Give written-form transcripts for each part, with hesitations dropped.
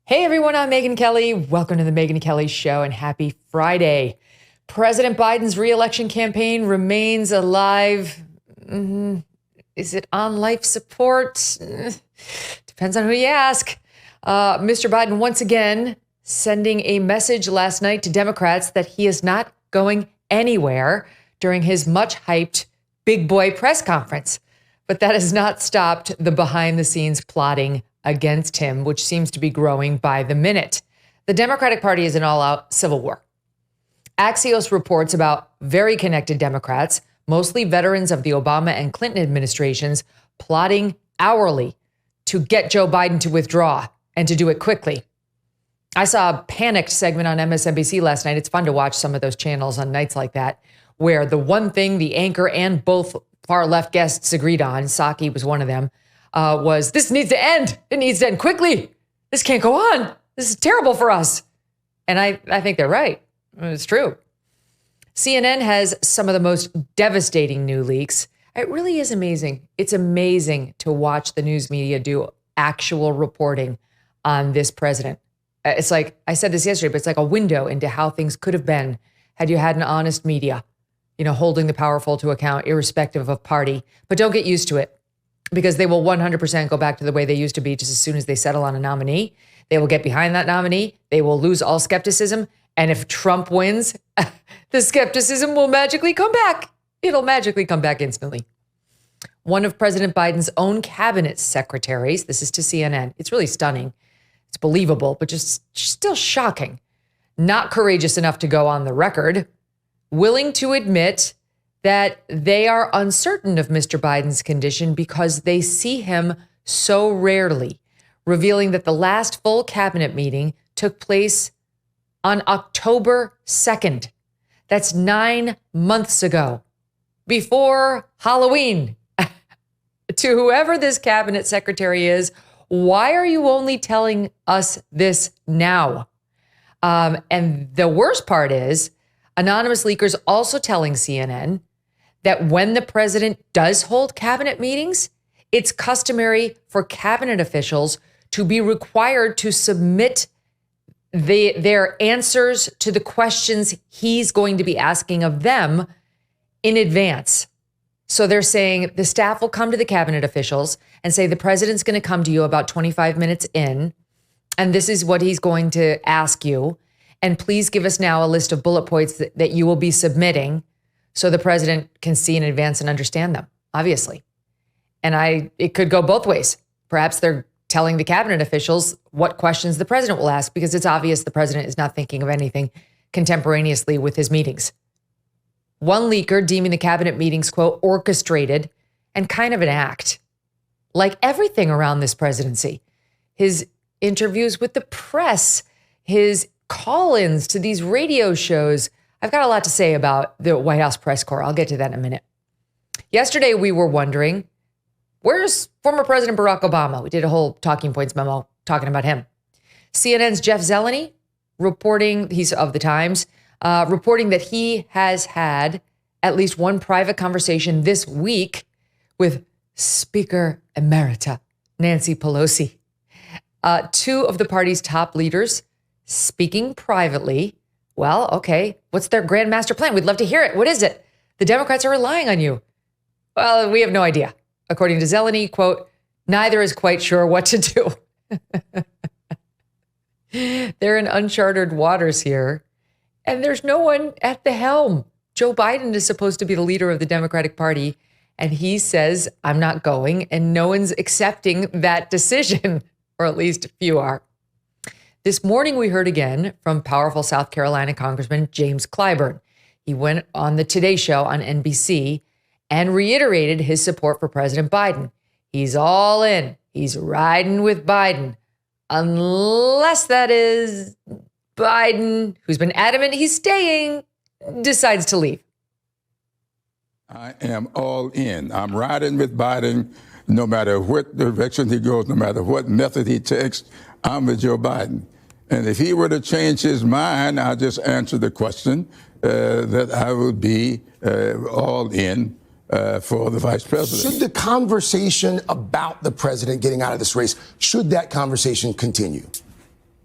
Hey everyone, I'm Megyn Kelly. Welcome to the Megyn Kelly Show and happy Friday. President Biden's re-election campaign remains alive. Is it on life support? Depends on who you ask. Mr. Biden once again sending a message last night to Democrats that he is not going anywhere during his much hyped big boy press conference. But that has not stopped the behind the scenes plotting against him, which seems to be growing by the minute. The Democratic Party is in all-out civil war. Axios reports about very connected Democrats, mostly veterans of the Obama and Clinton administrations, plotting hourly to get Joe Biden to withdraw and to do it quickly. I saw a panicked segment on MSNBC last night. It's fun to watch some of those channels on nights like that, where the one thing the anchor and both far left guests agreed on, Psaki was one of them, was this needs to end. It needs to end quickly. This can't go on. This is terrible for us. And I think they're right. It's true. CNN has some of the most devastating new leaks. It really is amazing. It's amazing to watch the news media do actual reporting on this president. It's like, I said this yesterday, but it's like a window into how things could have been had you had an honest media, holding the powerful to account, irrespective of party. But don't get used to it, because they will 100% go back to the way they used to be just as soon as they settle on a nominee. They will get behind that nominee. They will lose all skepticism. And if Trump wins, the skepticism will magically come back. It'll magically come back instantly. One of President Biden's own cabinet secretaries, this is to CNN, it's really stunning. It's believable, but just still shocking. Not courageous enough to go on the record, willing to admit that they are uncertain of Mr. Biden's condition because they see him so rarely, revealing that the last full cabinet meeting took place on October 2nd. That's 9 months ago, before Halloween. To whoever this cabinet secretary is, why are you only telling us this now? And the worst part is, anonymous leakers also telling CNN that when the president does hold cabinet meetings, it's customary for cabinet officials to be required to submit their answers to the questions he's going to be asking of them in advance. So they're saying the staff will come to the cabinet officials and say, the president's going to come to you about 25 minutes in, and this is what he's going to ask you. And please give us now a list of bullet points that you will be submitting so the president can see in advance and understand them, obviously. And it could go both ways. Perhaps they're telling the cabinet officials what questions the president will ask, because it's obvious the president is not thinking of anything contemporaneously with his meetings. One leaker deeming the cabinet meetings, quote, orchestrated and kind of an act. Like everything around this presidency. His interviews with the press, his call-ins to these radio shows. I've got a lot to say about the White House press corps. I'll get to that in a minute. Yesterday, we were wondering, where's former President Barack Obama? We did a whole talking points memo talking about him. CNN's Jeff Zelensky reporting, he's of the Times, reporting that he has had at least one private conversation this week with Speaker Emerita Nancy Pelosi. Two of the party's top leaders speaking privately. Well, okay, what's their grand master plan? We'd love to hear it. What is it? The Democrats are relying on you. Well, we have no idea. According to Zelensky, quote, neither is quite sure what to do. They're in uncharted waters here, and there's no one at the helm. Joe Biden is supposed to be the leader of the Democratic Party, and he says, I'm not going, and no one's accepting that decision, or at least a few are. This morning, we heard again from powerful South Carolina Congressman James Clyburn. He went on the Today Show on NBC and reiterated his support for President Biden. He's all in. He's riding with Biden, unless that is Biden, who's been adamant he's staying, decides to leave. I am all in. I'm riding with Biden no matter what direction he goes, no matter what method he takes. I'm with Joe Biden. And if he were to change his mind, I'll just answer the question that I would be all in for the vice president. Should the conversation about the president getting out of this race, should that conversation continue?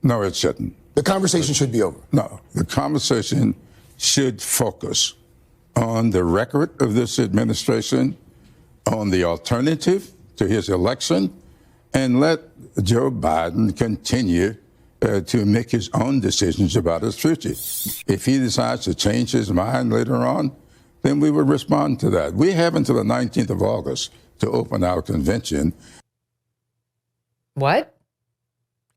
No, it shouldn't. The conversation should be over. No, the conversation should focus on the record of this administration, on the alternative to his election, and let Joe Biden continue to make his own decisions about his future. If he decides to change his mind later on, then we would respond to that. We have until the 19th of August to open our convention. What?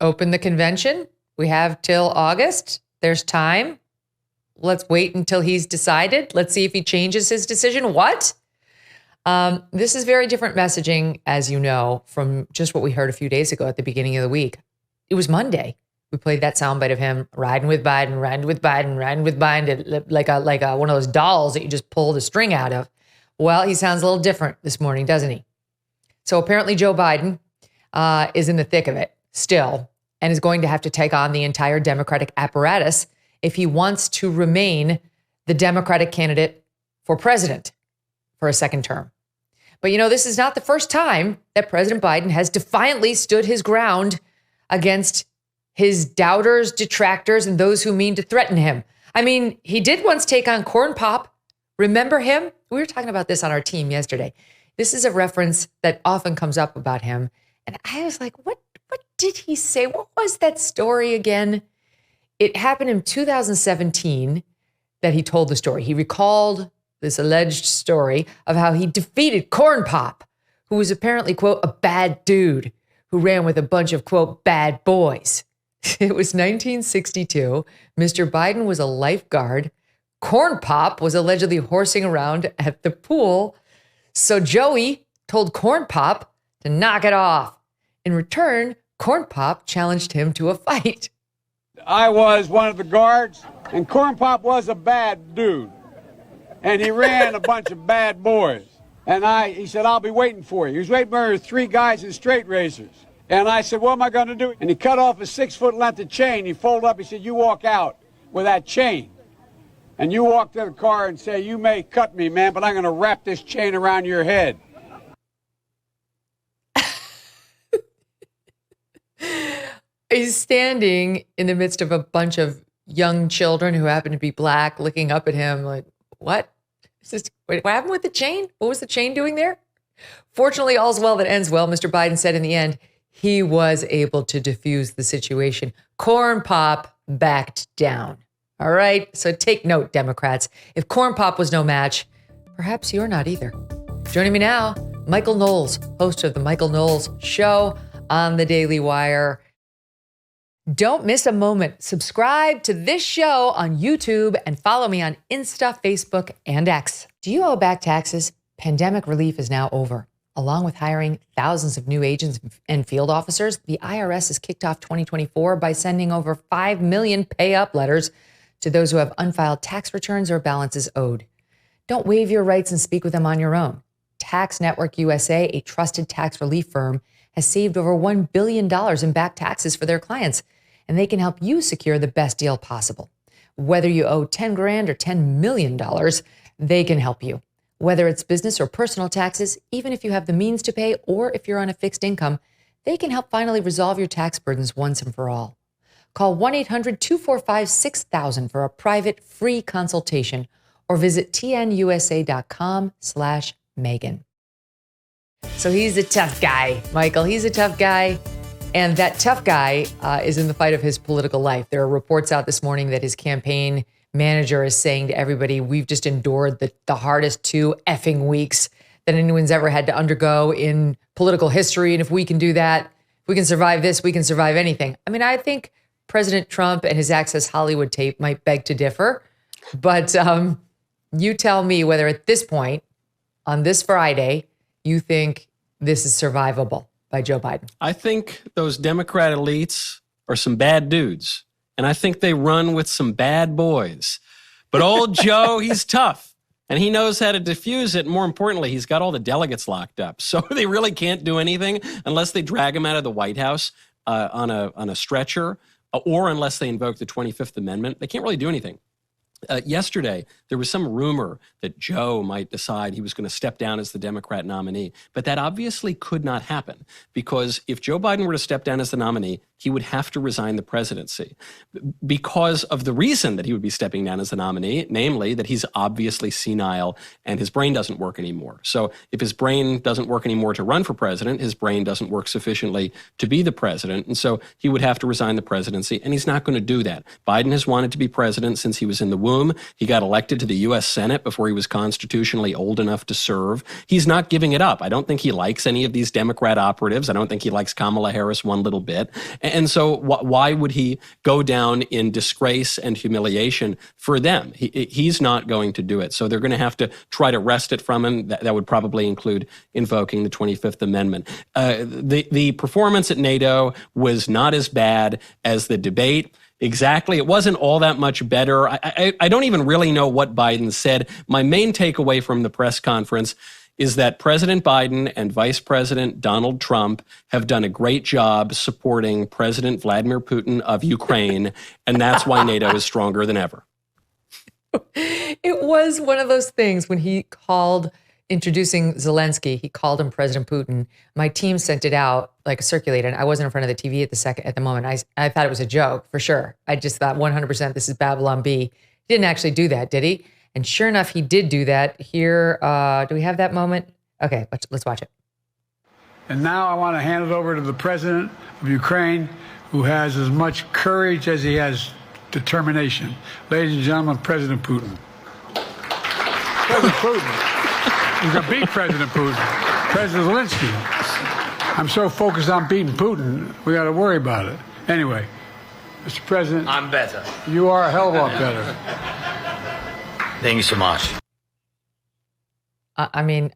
Open the convention? We have till August? There's time? Let's wait until he's decided. Let's see if he changes his decision. What? This is very different messaging, as you know, from just what we heard a few days ago at the beginning of the week. It was Monday. We played that soundbite of him riding with Biden, riding with Biden, riding with Biden, like one of those dolls that you just pull the string out of. Well, he sounds a little different this morning, doesn't he? So apparently Joe Biden is in the thick of it still and is going to have to take on the entire Democratic apparatus if he wants to remain the Democratic candidate for president for a second term. But, you know, this is not the first time that President Biden has defiantly stood his ground against his doubters, detractors, and those who mean to threaten him. I mean, he did once take on Corn Pop. Remember him? We were talking about this on our team yesterday. This is a reference that often comes up about him. And I was like, what did he say? What was that story again? It happened in 2017 that he told the story. He recalled this alleged story of how he defeated Corn Pop, who was apparently, quote, a bad dude who ran with a bunch of, quote, bad boys. It was 1962. Mr. Biden was a lifeguard. Corn Pop was allegedly horsing around at the pool. So Joey told Corn Pop to knock it off. In return, Corn Pop challenged him to a fight. I was one of the guards, and Corn Pop was a bad dude. And he ran a bunch of bad boys. And he said, I'll be waiting for you. He was waiting for 3 guys in straight razors. And I said, what am I going to do? And he cut off a 6-foot length of chain. He folded up. He said, you walk out with that chain. And you walk to the car and say, you may cut me, man, but I'm going to wrap this chain around your head. He's standing in the midst of a bunch of young children who happen to be black, looking up at him like, what? What happened with the chain? What was the chain doing there? Fortunately, all's well that ends well. Mr. Biden said in the end, he was able to diffuse the situation. Corn Pop backed down. All right. So take note, Democrats. If Corn Pop was no match, perhaps you're not either. Joining me now, Michael Knowles, host of the Michael Knowles Show on the Daily Wire. Don't miss a moment. Subscribe to this show on YouTube and follow me on Insta, Facebook, and X. Do you owe back taxes? Pandemic relief is now over. Along with hiring thousands of new agents and field officers, the IRS has kicked off 2024 by sending over 5 million pay-up letters to those who have unfiled tax returns or balances owed. Don't waive your rights and speak with them on your own. Tax Network USA, a trusted tax relief firm, has saved over $1 billion in back taxes for their clients, and they can help you secure the best deal possible. Whether you owe $10,000 or $10 million, they can help you. Whether it's business or personal taxes, even if you have the means to pay or if you're on a fixed income, they can help finally resolve your tax burdens once and for all. Call 1-800-245-6000 for a private free consultation or visit tnusa.com/Megyn. So he's a tough guy, Michael. He's a tough guy. And that tough guy is in the fight of his political life. There are reports out this morning that his campaign manager is saying to everybody, we've just endured the hardest 2 effing weeks that anyone's ever had to undergo in political history. And if we can do that, if we can survive this, we can survive anything. I mean, I think President Trump and his Access Hollywood tape might beg to differ. But you tell me whether at this point, on this Friday, you think this is survivable by Joe Biden. I think those Democrat elites are some bad dudes. And I think they run with some bad boys. But old Joe, he's tough. And he knows how to diffuse it. And more importantly, he's got all the delegates locked up. So they really can't do anything unless they drag him out of the White House on a stretcher, or unless they invoke the 25th Amendment. They can't really do anything. Yesterday, there was some rumor that Joe might decide he was going to step down as the Democrat nominee. But that obviously could not happen, because if Joe Biden were to step down as the nominee, he would have to resign the presidency because of the reason that he would be stepping down as the nominee, namely that he's obviously senile and his brain doesn't work anymore. So if his brain doesn't work anymore to run for president, his brain doesn't work sufficiently to be the president. And so he would have to resign the presidency, and he's not going to do that. Biden has wanted to be president since he was in the womb. He got elected to the U.S. Senate before he was constitutionally old enough to serve. He's not giving it up. I don't think he likes any of these Democrat operatives. I don't think he likes Kamala Harris one little bit. And so why would he go down in disgrace and humiliation for them? He's not going to do it. So they're going to have to try to wrest it from him. That would probably include invoking the 25th Amendment. The performance at NATO was not as bad as the debate. Exactly. It wasn't all that much better. I don't even really know what Biden said. My main takeaway from the press conference is that President Biden and Vice President Donald Trump have done a great job supporting President Vladimir Putin of Ukraine, and that's why NATO is stronger than ever. It was one of those things when he called introducing Zelensky, he called him President Putin. My team sent it out like circulated. I wasn't in front of the TV at the moment. I thought it was a joke for sure. I just thought 100% this is Babylon B. He didn't actually do that, did he? And sure enough, he did do that. Here, do we have that moment? Okay, let's watch it. And now I want to hand it over to the president of Ukraine, who has as much courage as he has determination. Ladies and gentlemen, President Putin. President Putin. We're going to beat President Putin. President Zelensky. I'm so focused on beating Putin, we got to worry about it. Anyway, Mr. President. I'm better. You are a hell of a lot better. Thank you so much. I mean,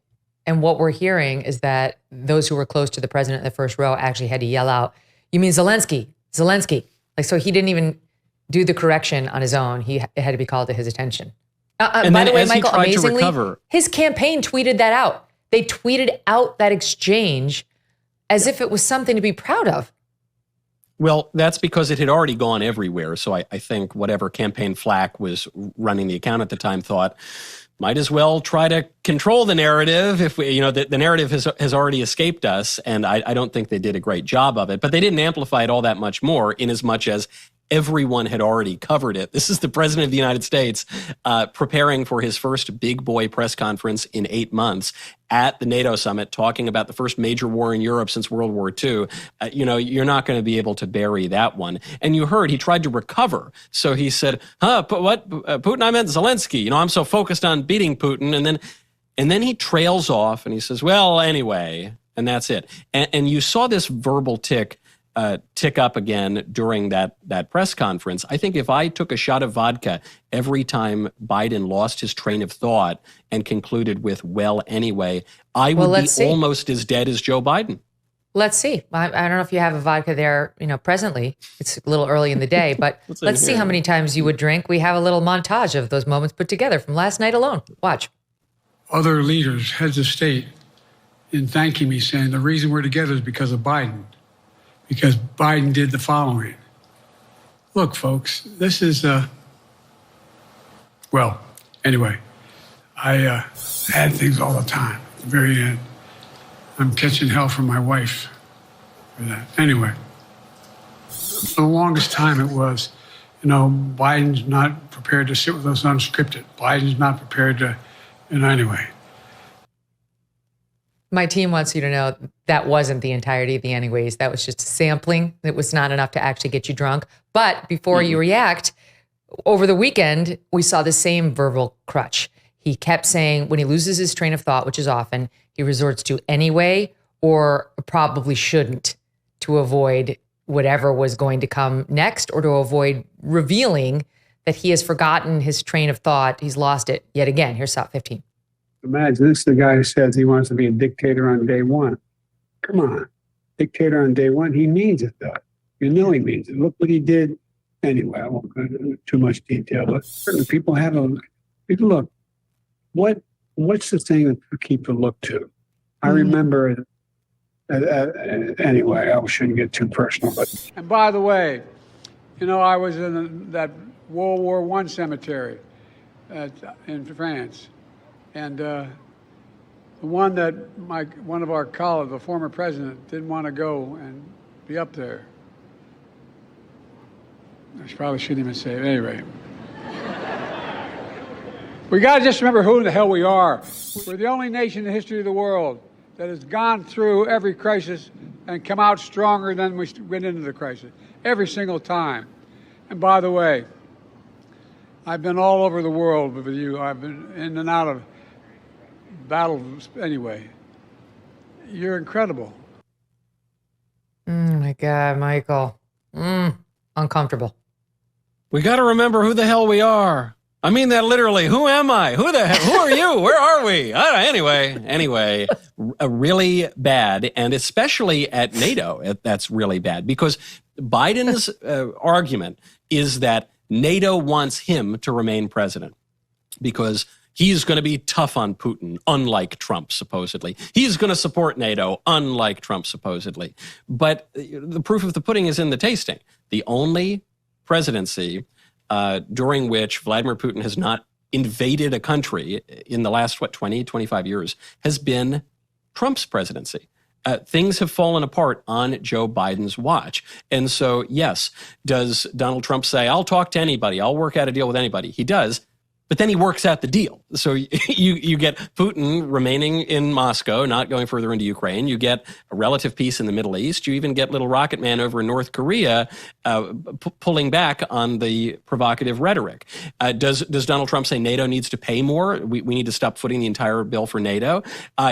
and what we're hearing is that those who were close to the president in the first row actually had to yell out, "You mean Zelensky? Zelensky?" Like, so he didn't even do the correction on his own. It had to be called to his attention. And by then the way, as Michael, he tried to amazingly, recover, his campaign tweeted that out. They tweeted out that exchange as if it was something to be proud of. Well, that's because it had already gone everywhere. So I think whatever campaign flack was running the account at the time thought, might as well try to control the narrative if we, the narrative has already escaped us. And I don't think they did a great job of it, but they didn't amplify it all that much more in as much as everyone had already covered it. This is the president of the United States preparing for his first big boy press conference in 8 months at the NATO summit, talking about the first major war in Europe since World War II. You're not going to be able to bury that one. And you heard he tried to recover. So he said, what? Putin, I meant Zelensky. I'm so focused on beating Putin. And then he trails off and he says, well, anyway, and that's it. And you saw this verbal tick up again during that press conference. I think if I took a shot of vodka every time Biden lost his train of thought and concluded with, well, anyway, I would be almost as dead as Joe Biden. Let's see. I don't know if you have a vodka there, presently. It's a little early in the day, but let's see how many times you would drink. We have a little montage of those moments put together from last night alone. Watch. Other leaders, heads of state, in thanking me, saying the reason we're together is because of Biden. Because Biden did the following. Look, folks, this is, anyway, I had things all the time. At the very end, I'm catching hell from my wife for that. Anyway, for the longest time it was, Biden's not prepared to sit with us unscripted. Biden's not prepared to, anyway. My team wants you to know that wasn't the entirety of the anyways. That was just a sampling. It was not enough to actually get you drunk. But before you react, over the weekend, we saw the same verbal crutch. He kept saying when he loses his train of thought, which is often, he resorts to anyway or probably shouldn't to avoid whatever was going to come next or to avoid revealing that he has forgotten his train of thought. He's lost it yet again. Here's South 15. Imagine this is the guy who says he wants to be a dictator on day one. Come on. Dictator on day one. He means it, though. He means it. Look what he did. Anyway, I won't go into too much detail, but certainly people look. What's the thing that people look to? I remember, anyway, I shouldn't get too personal, but. And by the way, I was in that World War I cemetery in France. And the one that one of our colleagues, the former president, didn't want to go and be up there. I probably shouldn't even say it. At any rate, we got to just remember who the hell we are. We're the only nation in the history of the world that has gone through every crisis and come out stronger than we went into the crisis, every single time. And by the way, I've been all over the world with you. I've been in and out of battles. Anyway, you're incredible. Oh my God, Michael. Uncomfortable. We got to remember who the hell we are. I mean that literally. Who am I? Who are you? Where are we? Anyway, really bad. And especially at NATO, that's really bad because Biden's argument is that NATO wants him to remain president because he's going to be tough on Putin, unlike Trump, supposedly. He's going to support NATO, unlike Trump, supposedly. But the proof of the pudding is in the tasting. The only presidency during which Vladimir Putin has not invaded a country in the last, 20, 25 years, has been Trump's presidency. Things have fallen apart on Joe Biden's watch. And so, yes, does Donald Trump say, I'll talk to anybody, I'll work out a deal with anybody? He does. But then he works out the deal. So you get Putin remaining in Moscow, not going further into Ukraine. You get a relative peace in the Middle East. You even get little rocket man over in North Korea pulling back on the provocative rhetoric. Does Donald Trump say NATO needs to pay more? We need to stop footing the entire bill for NATO.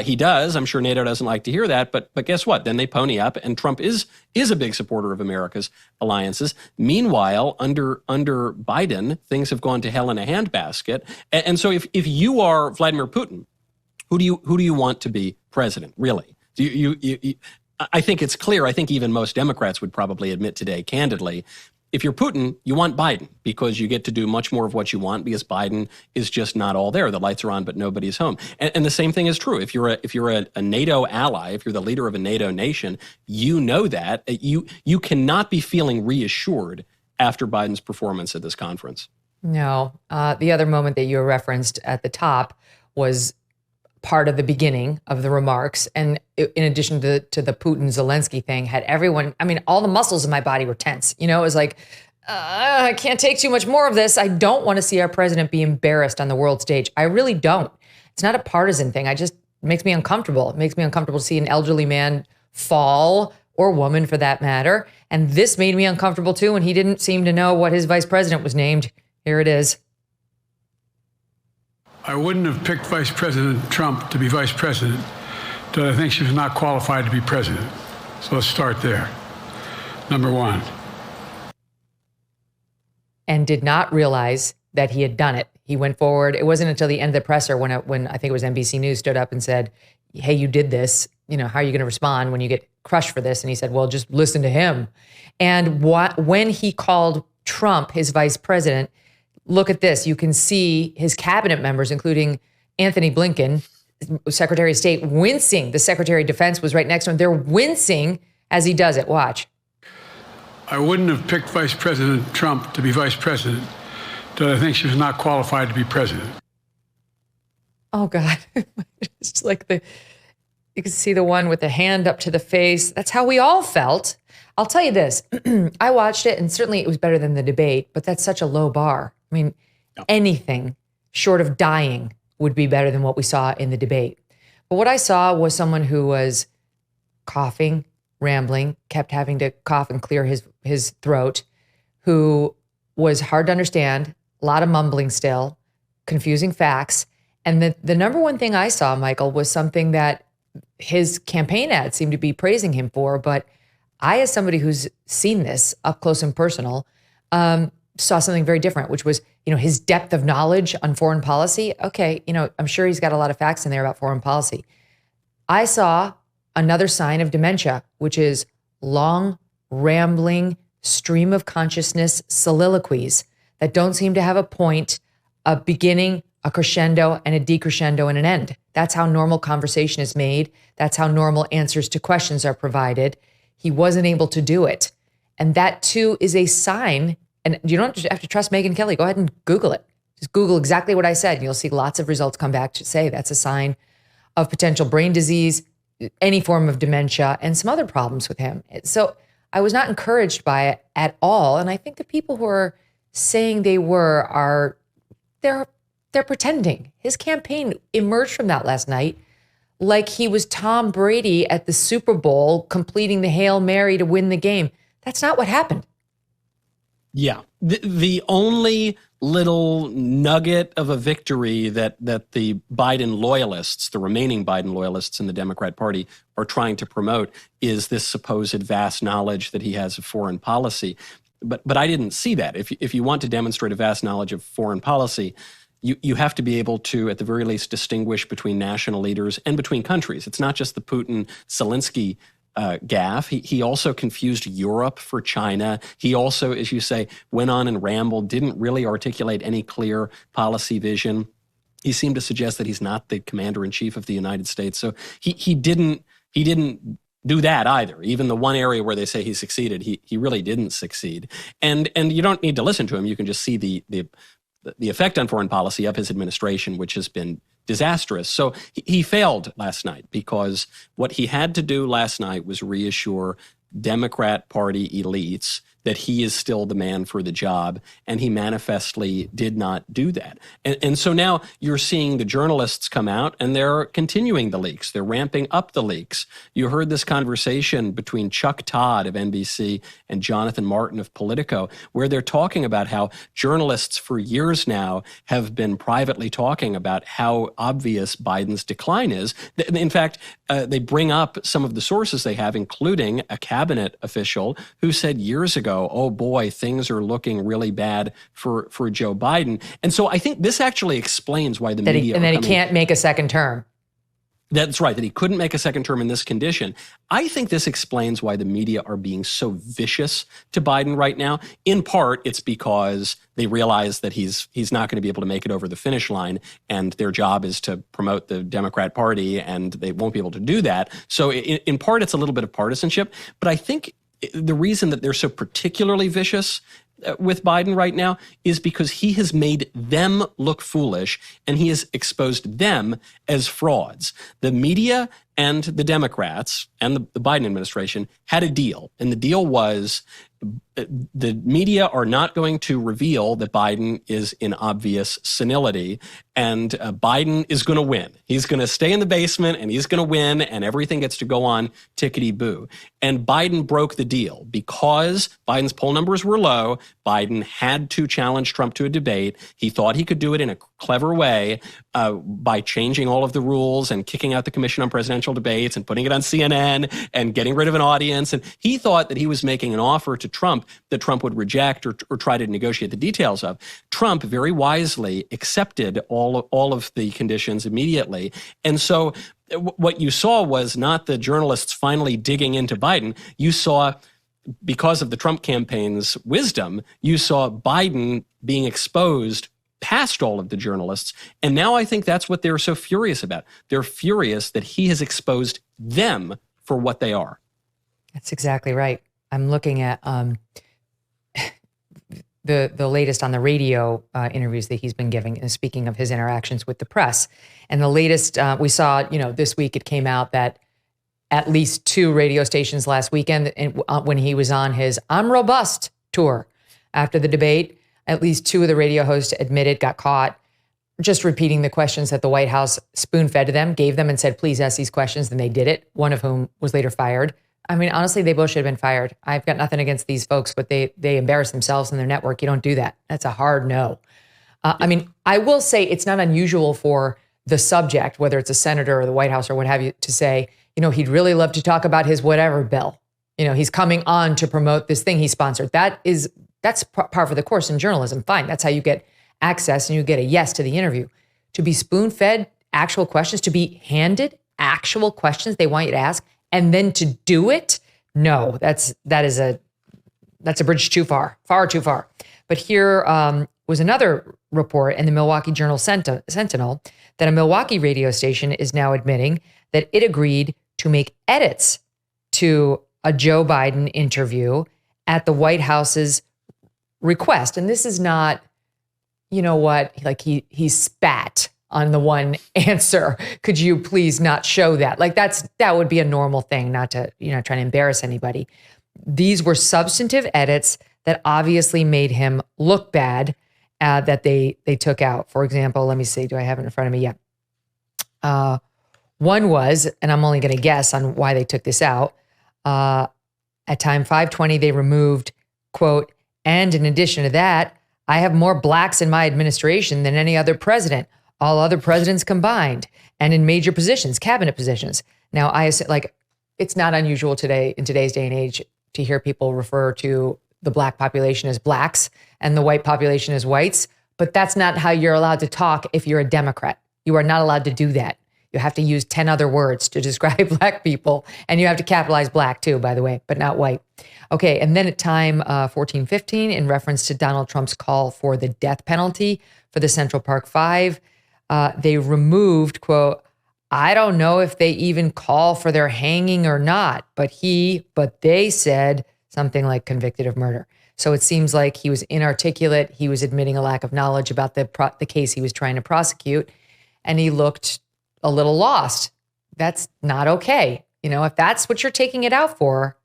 He does. I'm sure NATO doesn't like to hear that. But guess what? Then they pony up, and Trump is a big supporter of America's alliances. Meanwhile, under Biden, things have gone to hell in a handbasket. And so if you are Vladimir Putin, who do you want to be president, really? I think it's clear. I think even most Democrats would probably admit today, candidly, if you're Putin, you want Biden because you get to do much more of what you want because Biden is just not all there. The lights are on, but nobody's home. And the same thing is true. If you're a NATO ally, if you're the leader of a NATO nation, you know that you cannot be feeling reassured after Biden's performance at this conference. No. The other moment that you referenced at the top was part of the beginning of the remarks. And in addition to the Putin-Zelensky thing, had everyone, all the muscles in my body were tense. It was like, I can't take too much more of this. I don't want to see our president be embarrassed on the world stage. I really don't. It's not a partisan thing. It makes me uncomfortable. It makes me uncomfortable to see an elderly man fall, or woman for that matter. And this made me uncomfortable too, and he didn't seem to know what his vice president was named. Here it is. I wouldn't have picked Vice President Trump to be vice president, but I think she was not qualified to be president. So let's start there. Number one. And did not realize that he had done it. He went forward. It wasn't until the end of the presser when I think it was NBC News stood up and said, hey, you did this. How are you going to respond when you get crushed for this? And he said, well, just listen to him. And when he called Trump his vice president, look at this. You can see his cabinet members, including Anthony Blinken, Secretary of State, wincing. The Secretary of Defense was right next to him. They're wincing as he does it. Watch. I wouldn't have picked Vice President Trump to be vice president, but I think she was not qualified to be president. Oh, God. It's like you can see the one with the hand up to the face. That's how we all felt. I'll tell you this. I watched it, and certainly it was better than the debate, but that's such a low bar. Anything short of dying would be better than what we saw in the debate. But what I saw was someone who was coughing, rambling, kept having to cough and clear his throat, who was hard to understand, a lot of mumbling still, confusing facts. And the number one thing I saw, Michael, was something that his campaign ad seemed to be praising him for. But I, as somebody who's seen this up close and personal, saw something very different, which was, his depth of knowledge on foreign policy. Okay, I'm sure he's got a lot of facts in there about foreign policy. I saw another sign of dementia, which is long, rambling, stream of consciousness soliloquies that don't seem to have a point, a beginning, a crescendo, and a decrescendo, and an end. That's how normal conversation is made. That's how normal answers to questions are provided. He wasn't able to do it. And that too is a sign. And you don't have to trust Megyn Kelly. Go ahead and Google it. Just Google exactly what I said. And you'll see lots of results come back to say that's a sign of potential brain disease, any form of dementia, and some other problems with him. So I was not encouraged by it at all. And I think the people who are saying they were they're pretending. His campaign emerged from that last night like he was Tom Brady at the Super Bowl completing the Hail Mary to win the game. That's not what happened. Yeah. The only little nugget of a victory that the Biden loyalists, the remaining Biden loyalists in the Democrat Party, are trying to promote is this supposed vast knowledge that he has of foreign policy. But I didn't see that. If you want to demonstrate a vast knowledge of foreign policy, you have to be able to, at the very least, distinguish between national leaders and between countries. It's not just the Putin-Zelensky gaffe. He also confused Europe for China. He also, as you say, went on and rambled, didn't really articulate any clear policy vision. He seemed to suggest that he's not the commander-in-chief of the United States. So he didn't do that either. Even the one area where they say he succeeded, he really didn't succeed. And you don't need to listen to him. You can just see the effect on foreign policy of his administration, which has been disastrous. So he failed last night because what he had to do last night was reassure Democrat Party elites that he is still the man for the job, and he manifestly did not do that. And so now you're seeing the journalists come out, and they're continuing the leaks. They're ramping up the leaks. You heard this conversation between Chuck Todd of NBC and Jonathan Martin of Politico, where they're talking about how journalists for years now have been privately talking about how obvious Biden's decline is. In fact, they bring up some of the sources they have, including a cabinet official who said years ago, oh boy, things are looking really bad for Joe Biden. And so I think this actually explains why the media he can't make a second term. That's right, that he couldn't make a second term in this condition. I think this explains why the media are being so vicious to Biden right now. In part, it's because they realize that he's not going to be able to make it over the finish line, and their job is to promote the Democrat Party, and they won't be able to do that. So in part, it's a little bit of partisanship. But I think the reason that they're so particularly vicious with Biden right now is because he has made them look foolish, and he has exposed them as frauds. The media and the Democrats and the Biden administration had a deal, and the deal was the media are not going to reveal that Biden is in obvious senility, and Biden is going to win. He's going to stay in the basement, and he's going to win, and everything gets to go on tickety-boo. And Biden broke the deal because Biden's poll numbers were low. Biden had to challenge Trump to a debate. He thought he could do it in a clever way by changing all of the rules and kicking out the Commission on Presidential Debates and putting it on CNN and getting rid of an audience. And he thought that he was making an offer to Trump that Trump would reject or try to negotiate the details of. Trump very wisely accepted all of the conditions immediately. And so what you saw was not the journalists finally digging into Biden. You saw, because of the Trump campaign's wisdom, you saw Biden being exposed past all of the journalists. And now I think that's what they're so furious about. They're furious that he has exposed them for what they are. That's exactly right. I'm looking at the latest on the radio interviews that he's been giving, and speaking of his interactions with the press. And the latest we saw, this week it came out that at least 2 radio stations last weekend, when he was on his I'm Robust tour after the debate, at least 2 of the radio hosts got caught just repeating the questions that the White House spoon-fed to them, gave them and said, please ask these questions. And they did it, one of whom was later fired. I mean, honestly, they both should have been fired. I've got nothing against these folks, but they embarrass themselves and their network. You don't do that. That's a hard no. I mean, I will say it's not unusual for the subject, whether it's a senator or the White House or what have you, to say, he'd really love to talk about his whatever bill. He's coming on to promote this thing he sponsored. That's par for the course in journalism. Fine. That's how you get access and you get a yes to the interview. To be spoon-fed actual questions, to be handed actual questions they want you to ask, and then to do it, no, that's a bridge too far too far. But here was another report in the Milwaukee Journal Sentinel that a Milwaukee radio station is now admitting that it agreed to make edits to a Joe Biden interview at the White House's request. And this is not, like he spat on the one answer. Could you please not show that? Like that would be a normal thing, not to, try to embarrass anybody. these were substantive edits that obviously made him look bad that they took out. For example, let me see, do I have it in front of me? Yeah. One was, and I'm only going to guess on why they took this out. At time 520, they removed, quote, and in addition to that, I have more blacks in my administration than any other president, all other presidents combined, and in major positions, cabinet positions. Now, it's not unusual today, in today's day and age, to hear people refer to the black population as blacks and the white population as whites, but that's not how you're allowed to talk if you're a Democrat. You are not allowed to do that. You have to use 10 other words to describe black people, and you have to capitalize black too, by the way, but not white. Okay, and then at time 1415, in reference to Donald Trump's call for the death penalty for the Central Park Five, they removed, quote, I don't know if they even call for their hanging or not, but they said something like convicted of murder. So it seems like he was inarticulate. He was admitting a lack of knowledge about the case he was trying to prosecute, and he looked a little lost. That's not okay. If that's what you're taking it out for,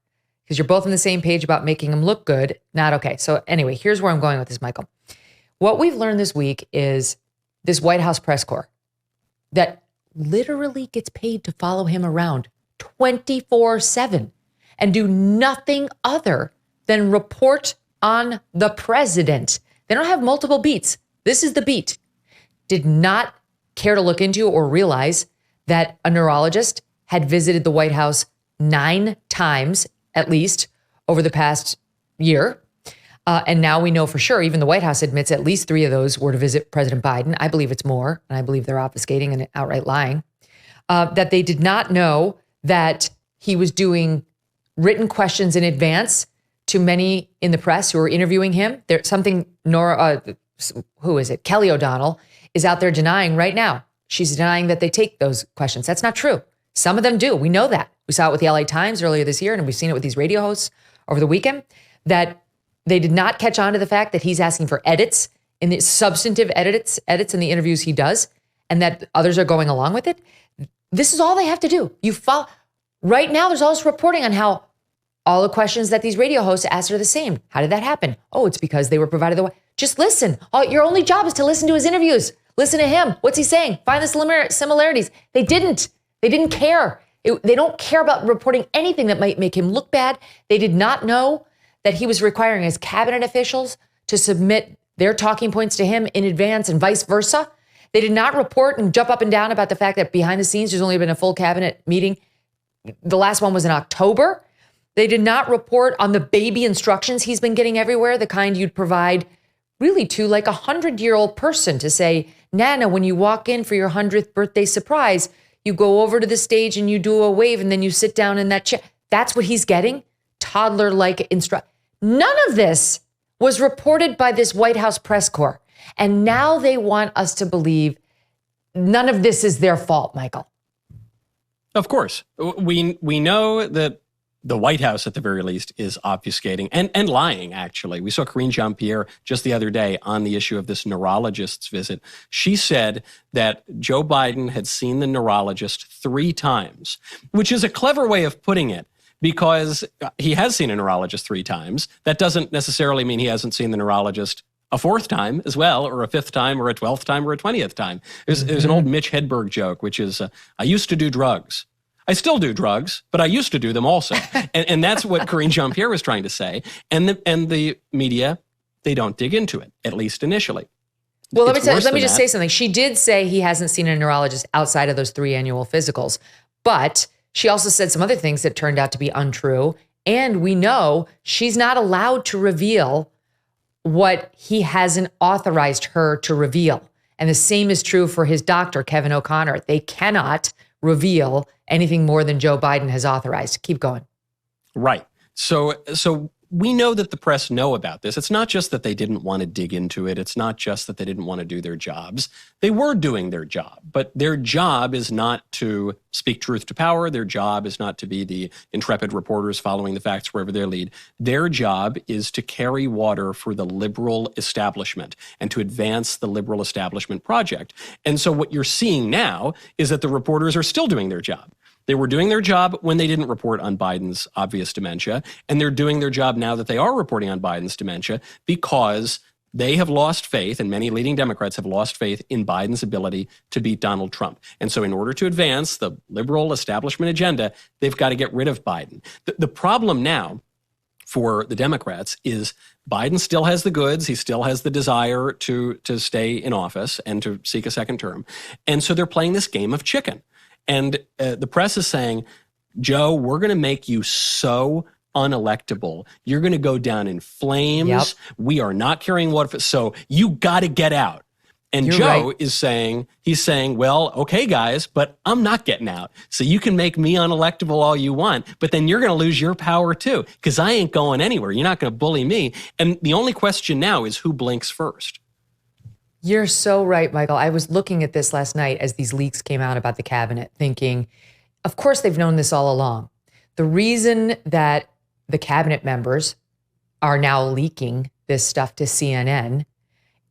because you're both on the same page about making him look good, not okay. So anyway, here's where I'm going with this, Michael. What we've learned this week is this White House press corps that literally gets paid to follow him around 24/7 and do nothing other than report on the president. They don't have multiple beats. This is the beat. Did not care to look into or realize that a neurologist had visited the White House 9 times, at least, over the past year. And now we know for sure, even the White House admits at least 3 of those were to visit President Biden. I believe it's more, and I believe they're obfuscating and outright lying. That they did not know that he was doing written questions in advance to many in the press who were interviewing him. There's something Kelly O'Donnell is out there denying right now. She's denying that they take those questions. That's not true. Some of them do. We know that. We saw it with the LA Times earlier this year, and we've seen it with these radio hosts over the weekend, that they did not catch on to the fact that he's asking for edits, in the substantive edits in the interviews he does, and that others are going along with it. This is all they have to do. Right now, there's all this reporting on how all the questions that these radio hosts asked are the same. How did that happen? Oh, it's because they were provided just listen. Your only job is to listen to his interviews. Listen to him. What's he saying? Find the similarities. They didn't care. They don't care about reporting anything that might make him look bad. They did not know that he was requiring his cabinet officials to submit their talking points to him in advance and vice versa. They did not report and jump up and down about the fact that behind the scenes, there's only been a full cabinet meeting. The last one was in October. They did not report on the baby instructions he's been getting everywhere, the kind you'd provide really to like a 100-year-old person to say, Nana, when you walk in for your 100th birthday surprise, you go over to the stage and you do a wave and then you sit down in that chair. That's what he's getting. Toddler-like instruct. None of this was reported by this White House press corps. And now they want us to believe none of this is their fault, Michael. Of course. We know that the White House, at the very least, is obfuscating and lying, actually. We saw Karine Jean-Pierre just the other day on the issue of this neurologist's visit. She said that Joe Biden had seen the neurologist 3 times, which is a clever way of putting it, because he has seen a neurologist 3 times. That doesn't necessarily mean he hasn't seen the neurologist a 4th time as well, or a 5th time, or a 12th time, or a 20th time. There's an old Mitch Hedberg joke, which is, I used to do drugs. I still do drugs, but I used to do them also. and that's what Karine Jean-Pierre was trying to say. And the media, they don't dig into it, at least initially. Well, let me just say something. She did say he hasn't seen a neurologist outside of those 3 annual physicals, but she also said some other things that turned out to be untrue. And we know she's not allowed to reveal what he hasn't authorized her to reveal. And the same is true for his doctor, Kevin O'Connor. They cannot reveal anything more than Joe Biden has authorized. Keep going. Right. So we know that the press know about this. It's not just that they didn't want to dig into it. It's not just that they didn't want to do their jobs. They were doing their job, but their job is not to speak truth to power. Their job is not to be the intrepid reporters following the facts wherever they lead. Their job is to carry water for the liberal establishment and to advance the liberal establishment project. And so what you're seeing now is that the reporters are still doing their job. They were doing their job when they didn't report on Biden's obvious dementia, and they're doing their job now that they are reporting on Biden's dementia because they have lost faith, and many leading Democrats have lost faith in Biden's ability to beat Donald Trump. And so in order to advance the liberal establishment agenda, they've got to get rid of Biden. The problem now for the Democrats is Biden still has the goods. He still has the desire to stay in office and to seek a second term. And so they're playing this game of chicken. And the press is saying, Joe, we're going to make you so unelectable. You're going to go down in flames. Yep. We are not carrying water. So you got to get out. And You're Joe right. is saying, well, okay, guys, but I'm not getting out. So you can make me unelectable all you want, but then you're going to lose your power too, because I ain't going anywhere. You're not going to bully me. And the only question now is who blinks first. You're so right, Michael. I was looking at this last night as these leaks came out about the cabinet, thinking, of course they've known this all along. The reason that the cabinet members are now leaking this stuff to CNN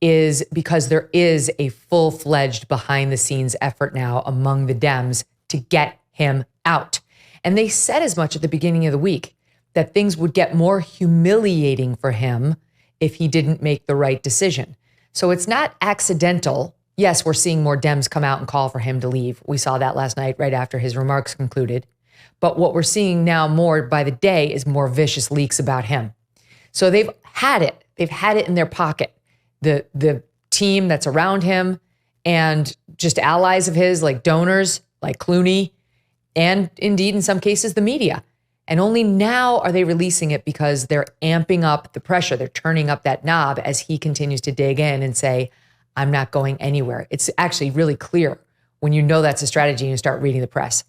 is because there is a full-fledged behind-the-scenes effort now among the Dems to get him out. And they said as much at the beginning of the week, that things would get more humiliating for him if he didn't make the right decision. So it's not accidental. Yes, we're seeing more Dems come out and call for him to leave. We saw that last night right after his remarks concluded. But what we're seeing now more by the day is more vicious leaks about him. So they've had it. They've had it in their pocket. The team that's around him and just allies of his, like donors, like Clooney, and indeed in some cases the media. And only now are they releasing it because they're amping up the pressure. They're turning up that knob as he continues to dig in and say, I'm not going anywhere. It's actually really clear when you know that's a strategy and you start reading the press.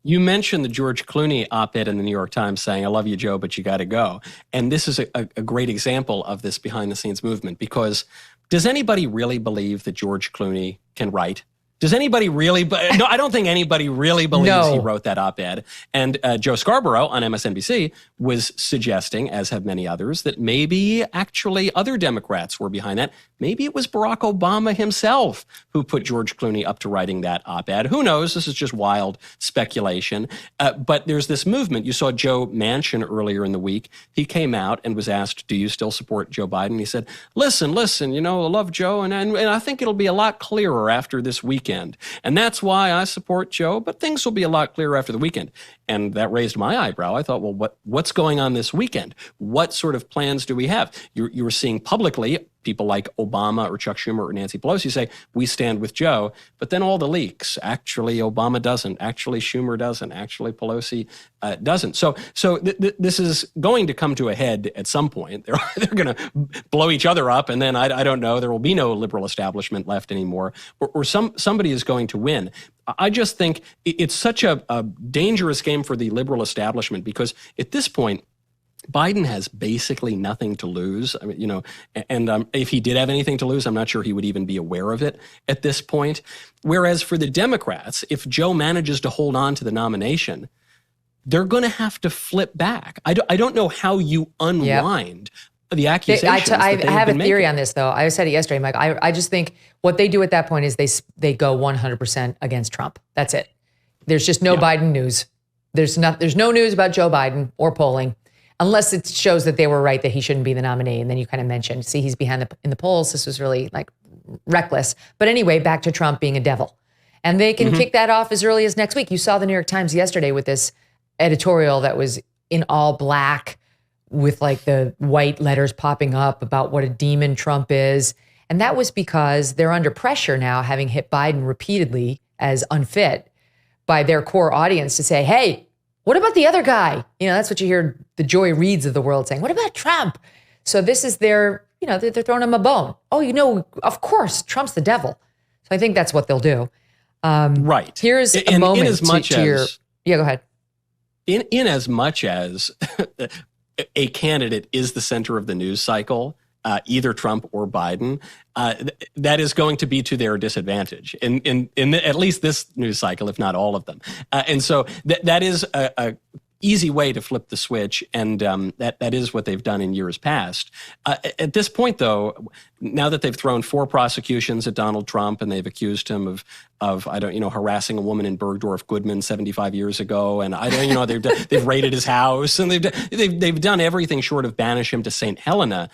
You mentioned the George Clooney op-ed in the New York Times saying, I love you, Joe, but you got to go. And this is a great example of this behind-the-scenes movement, because does anybody really believe that George Clooney can write? Does anybody really? No, I don't think anybody really believes he wrote that op-ed. And Joe Scarborough on MSNBC was suggesting, as have many others, that maybe actually other Democrats were behind that. Maybe it was Barack Obama himself who put George Clooney up to writing that op-ed. Who knows? This is just wild speculation. But there's this movement. You saw Joe Manchin earlier in the week. He came out and was asked, do you still support Joe Biden? He said, listen, I love Joe, and I think it'll be a lot clearer after this weekend. And that's why I support Joe, but things will be a lot clearer after the weekend. And that raised my eyebrow. I thought, well, what's going on this weekend? What sort of plans do we have? You were seeing publicly people like Obama or Chuck Schumer or Nancy Pelosi say, we stand with Joe, but then all the leaks. Actually, Obama doesn't. Actually, Schumer doesn't. Actually, Pelosi doesn't. So this is going to come to a head at some point. They're going to blow each other up, and then I don't know, there will be no liberal establishment left anymore, or somebody is going to win. I just think it's such a dangerous game for the liberal establishment, because at this point, Biden has basically nothing to lose. I mean, and if he did have anything to lose, I'm not sure he would even be aware of it at this point. Whereas for the Democrats, if Joe manages to hold on to the nomination, they're going to have to flip back. I don't know how you unwind the accusations. I have a theory on this, though. I said it yesterday, Mike. I just think what they do at that point is they go 100% against Trump. That's it. There's just no Biden news. There's no news about Joe Biden or polling, unless it shows that they were right that he shouldn't be the nominee. And then you kind of mentioned, see, he's behind in the polls. This was really like reckless. But anyway, back to Trump being a devil. And they can kick that off as early as next week. You saw the New York Times yesterday with this editorial that was in all black with like the white letters popping up about what a demon Trump is. And that was because they're under pressure now, having hit Biden repeatedly as unfit by their core audience to say, hey, what about the other guy? That's what you hear the Joy Reids of the world saying. What about Trump? So this is they're throwing him a bone. Oh, of course, Trump's the devil. So I think that's what they'll do. Right. Here's a moment go ahead. In as much as a candidate is the center of the news cycle, either Trump or Biden, that is going to be to their disadvantage in at least this news cycle, if not all of them. And so that is easy way to flip the switch, and that is what they've done in years past. At this point, though, now that they've thrown 4 prosecutions at Donald Trump and they've accused him of harassing a woman in Bergdorf Goodman 75 years ago, and they've raided his house, and they've done everything short of banish him to St. Helena.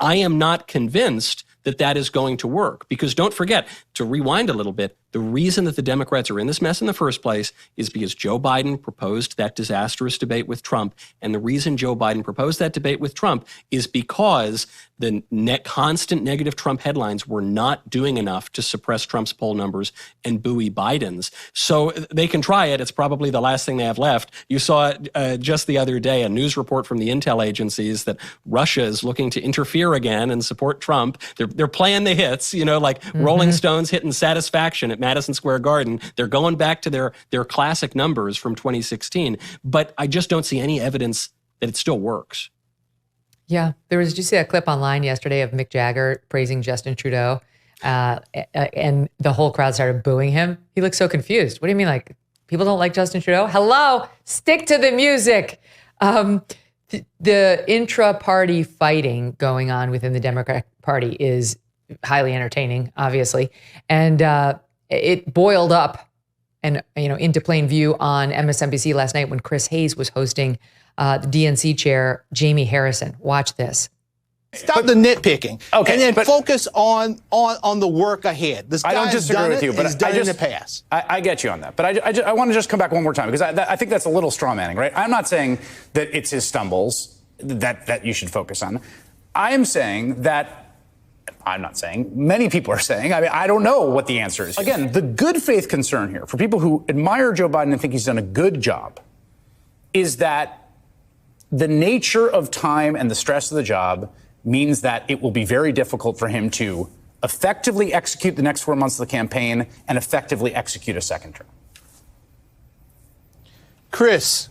I am not convinced that is going to work, because don't forget, to rewind a little bit, the reason that the Democrats are in this mess in the first place is because Joe Biden proposed that disastrous debate with Trump. And the reason Joe Biden proposed that debate with Trump is because the constant negative Trump headlines were not doing enough to suppress Trump's poll numbers and buoy Biden's. So they can try it. It's probably the last thing they have left. You saw just the other day a news report from the intel agencies that Russia is looking to interfere again and support Trump. They're playing the hits, like Rolling Stones hitting Satisfaction at Madison Square Garden. They're going back to their classic numbers from 2016. But I just don't see any evidence that it still works. Yeah. Did you see that clip online yesterday of Mick Jagger praising Justin Trudeau? And the whole crowd started booing him. He looked so confused. What do you mean? Like, people don't like Justin Trudeau? Hello, stick to the music. The intra-party fighting going on within the Democratic Party is highly entertaining, obviously. And it boiled up and into plain view on MSNBC last night when Chris Hayes was hosting the DNC chair, Jamie Harrison. Watch this. Stop the nitpicking, okay, and then focus on the work ahead. This I don't disagree with you, but he's done it in the past. I get you on that, but I want to just come back one more time, because I think that's a little straw manning, right? I'm not saying that it's his stumbles that you should focus on. I am saying that. I'm not saying, many people are saying, I don't know what the answer is. Again, the good faith concern here for people who admire Joe Biden and think he's done a good job is that the nature of time and the stress of the job means that it will be very difficult for him to effectively execute the next 4 months of the campaign and effectively execute a second term. Chris,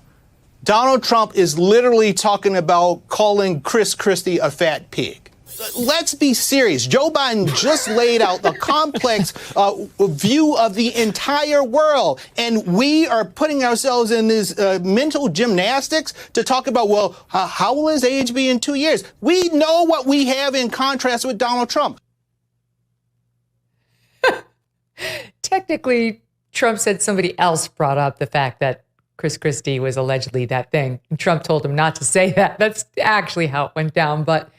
Donald Trump is literally talking about calling Chris Christie a fat pig. Let's be serious. Joe Biden just laid out the complex view of the entire world. And we are putting ourselves in this mental gymnastics to talk about, well, how will his age be in 2 years? We know what we have in contrast with Donald Trump. Technically, Trump said somebody else brought up the fact that Chris Christie was allegedly that thing. And Trump told him not to say that. That's actually how it went down. But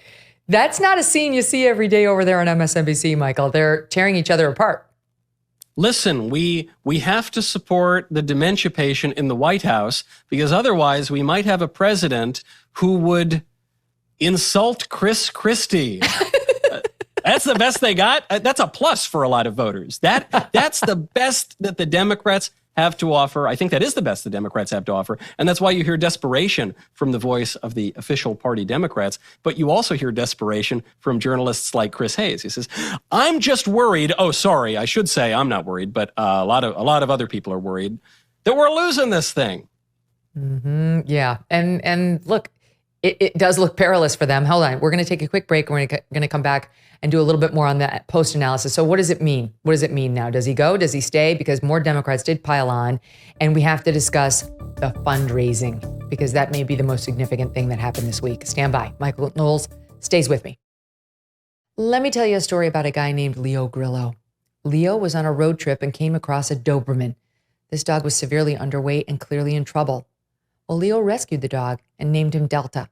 that's not a scene you see every day over there on MSNBC, Michael. They're tearing each other apart. Listen, we have to support the dementia patient in the White House, because otherwise we might have a president who would insult Chris Christie. That's the best they got. That's a plus for a lot of voters. That's the best that the Democrats have to offer. I think that is the best the Democrats have to offer. And that's why you hear desperation from the voice of the official party Democrats. But you also hear desperation from journalists like Chris Hayes. He says, I'm just worried. Oh, sorry. I should say I'm not worried, but a lot of other people are worried that we're losing this thing. Mm-hmm. Yeah. And look, it does look perilous for them. Hold on. We're going to take a quick break. We're going to come back and do a little bit more on that post analysis. So what does it mean? What does it mean now? Does he go? Does he stay? Because more Democrats did pile on, and we have to discuss the fundraising, because that may be the most significant thing that happened this week. Stand by. Michael Knowles stays with me. Let me tell you a story about a guy named Leo Grillo. Leo was on a road trip and came across a Doberman. This dog was severely underweight and clearly in trouble. Well, Leo rescued the dog and named him Delta.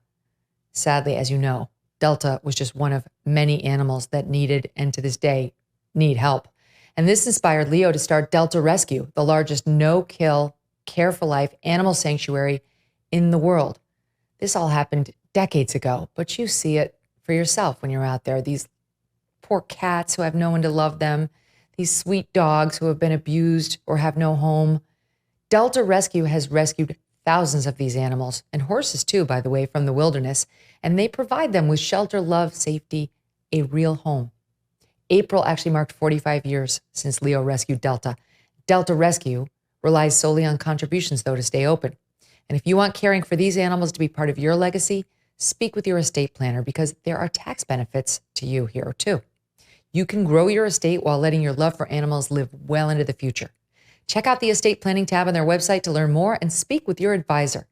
Sadly, as you know, Delta was just one of many animals that needed, and to this day, need help. And this inspired Leo to start Delta Rescue, the largest no-kill, care-for-life animal sanctuary in the world. This all happened decades ago, but you see it for yourself when you're out there. These poor cats who have no one to love them, these sweet dogs who have been abused or have no home. Delta Rescue has rescued thousands of these animals, and horses too, by the way, from the wilderness, and they provide them with shelter, love, safety, a real home. April actually marked 45 years since Leo rescued Delta. Delta Rescue relies solely on contributions, though, to stay open. And if you want caring for these animals to be part of your legacy, speak with your estate planner, because there are tax benefits to you here too. You can grow your estate while letting your love for animals live well into the future. Check out the estate planning tab on their website to learn more and speak with your advisor.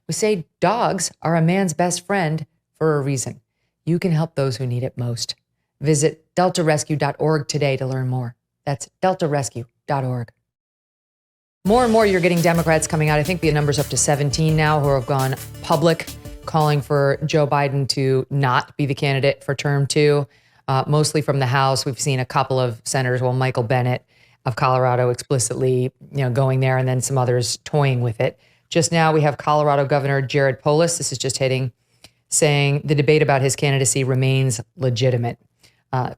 We say dogs are a man's best friend for a reason. You can help those who need it most. Visit deltarescue.org today to learn more. That's deltarescue.org. More and more, you're getting Democrats coming out. I think the number's up to 17 now who have gone public calling for Joe Biden to not be the candidate for term 2, mostly from the House. We've seen a couple of senators, Michael Bennet of Colorado explicitly, going there, and then some others toying with it. Just now, we have Colorado Governor Jared Polis. This is just hitting, saying the debate about his candidacy remains legitimate.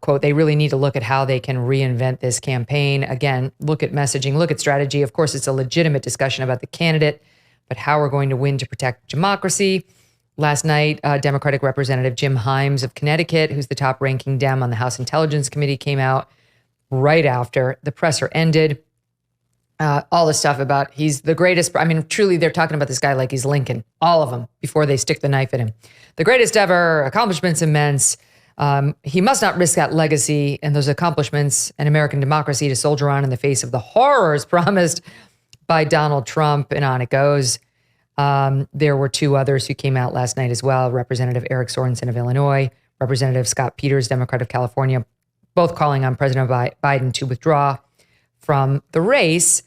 Quote, they really need to look at how they can reinvent this campaign. Again, look at messaging, look at strategy. Of course, it's a legitimate discussion about the candidate, but how we're going to win to protect democracy. Last night, Democratic Representative Jim Himes of Connecticut, who's the top-ranking Dem on the House Intelligence Committee, came out right after the presser ended. All the stuff about he's the greatest. I mean, truly, they're talking about this guy like he's Lincoln, all of them, before they stick the knife in him. The greatest ever, accomplishments immense. He must not risk that legacy and those accomplishments and American democracy to soldier on in the face of the horrors promised by Donald Trump, and on it goes. There were 2 others who came out last night as well, Representative Eric Sorensen of Illinois, Representative Scott Peters, Democrat of California, both calling on President Biden to withdraw from the race.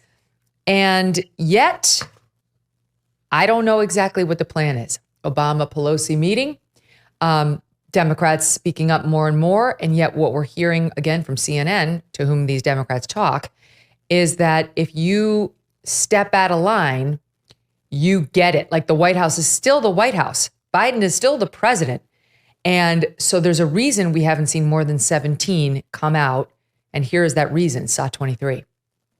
And yet, I don't know exactly what the plan is. Obama-Pelosi meeting, Democrats speaking up more and more. And yet what we're hearing, again, from CNN, to whom these Democrats talk, is that if you step out of line, you get it. Like the White House is still the White House. Biden is still the president. And so there's a reason we haven't seen more than 17 come out. And here is that reason, SA 23.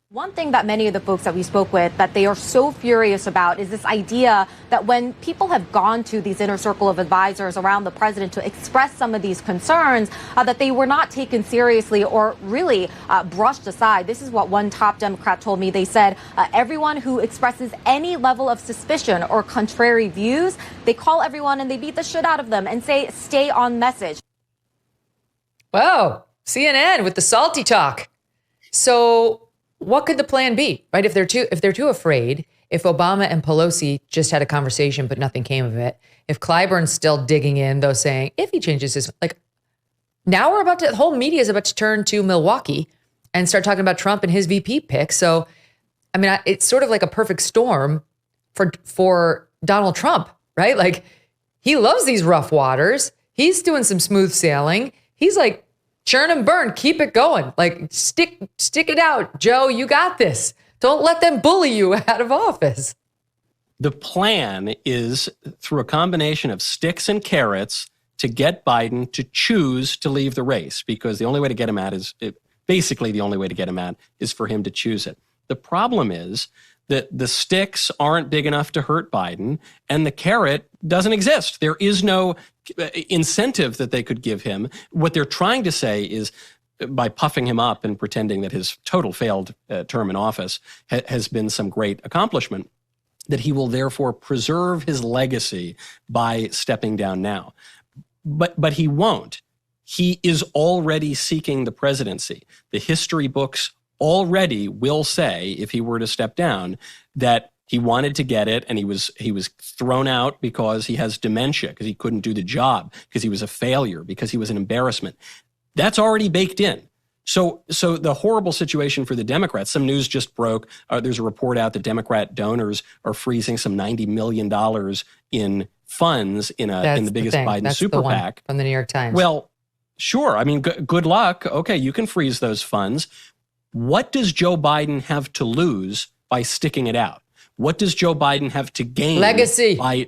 One thing that many of the folks that we spoke with that they are so furious about is this idea that when people have gone to these inner circle of advisors around the president to express some of these concerns, that they were not taken seriously or really brushed aside. This is what one top Democrat told me. They said everyone who expresses any level of suspicion or contrary views, they call everyone and they beat the shit out of them and say, stay on message. Whoa, CNN with the salty talk. So what could the plan be, right? If they're too afraid, if Obama and Pelosi just had a conversation but nothing came of it, if Clyburn's still digging in, though, saying if he changes his, like, now the whole media is about to turn to Milwaukee and start talking about Trump and his VP pick. So, I mean, it's sort of like a perfect storm for Donald Trump, right? Like, he loves these rough waters. He's doing some smooth sailing. He's like, churn and burn, keep it going. Like, stick it out, Joe, you got this. Don't let them bully you out of office. The plan is through a combination of sticks and carrots to get Biden to choose to leave the race, because the only way to get him out is for him to choose it. The problem is that the sticks aren't big enough to hurt Biden, and the carrot doesn't exist. There is no incentive that they could give him. What they're trying to say is, by puffing him up and pretending that his total failed term in office has been some great accomplishment, that he will therefore preserve his legacy by stepping down now. But he won't. He is already seeking the presidency. The history books already will say, if he were to step down, that he wanted to get it, and he was thrown out because he has dementia, because he couldn't do the job, because he was a failure, because he was an embarrassment. That's already baked in. So the horrible situation for the Democrats, some news just broke. There's a report out that Democrat donors are freezing some $90 million in funds in the biggest Biden super PAC. From the New York Times. Well, sure. I mean, good luck. Okay, you can freeze those funds. What does Joe Biden have to lose by sticking it out? What does Joe Biden have to gain? Legacy. By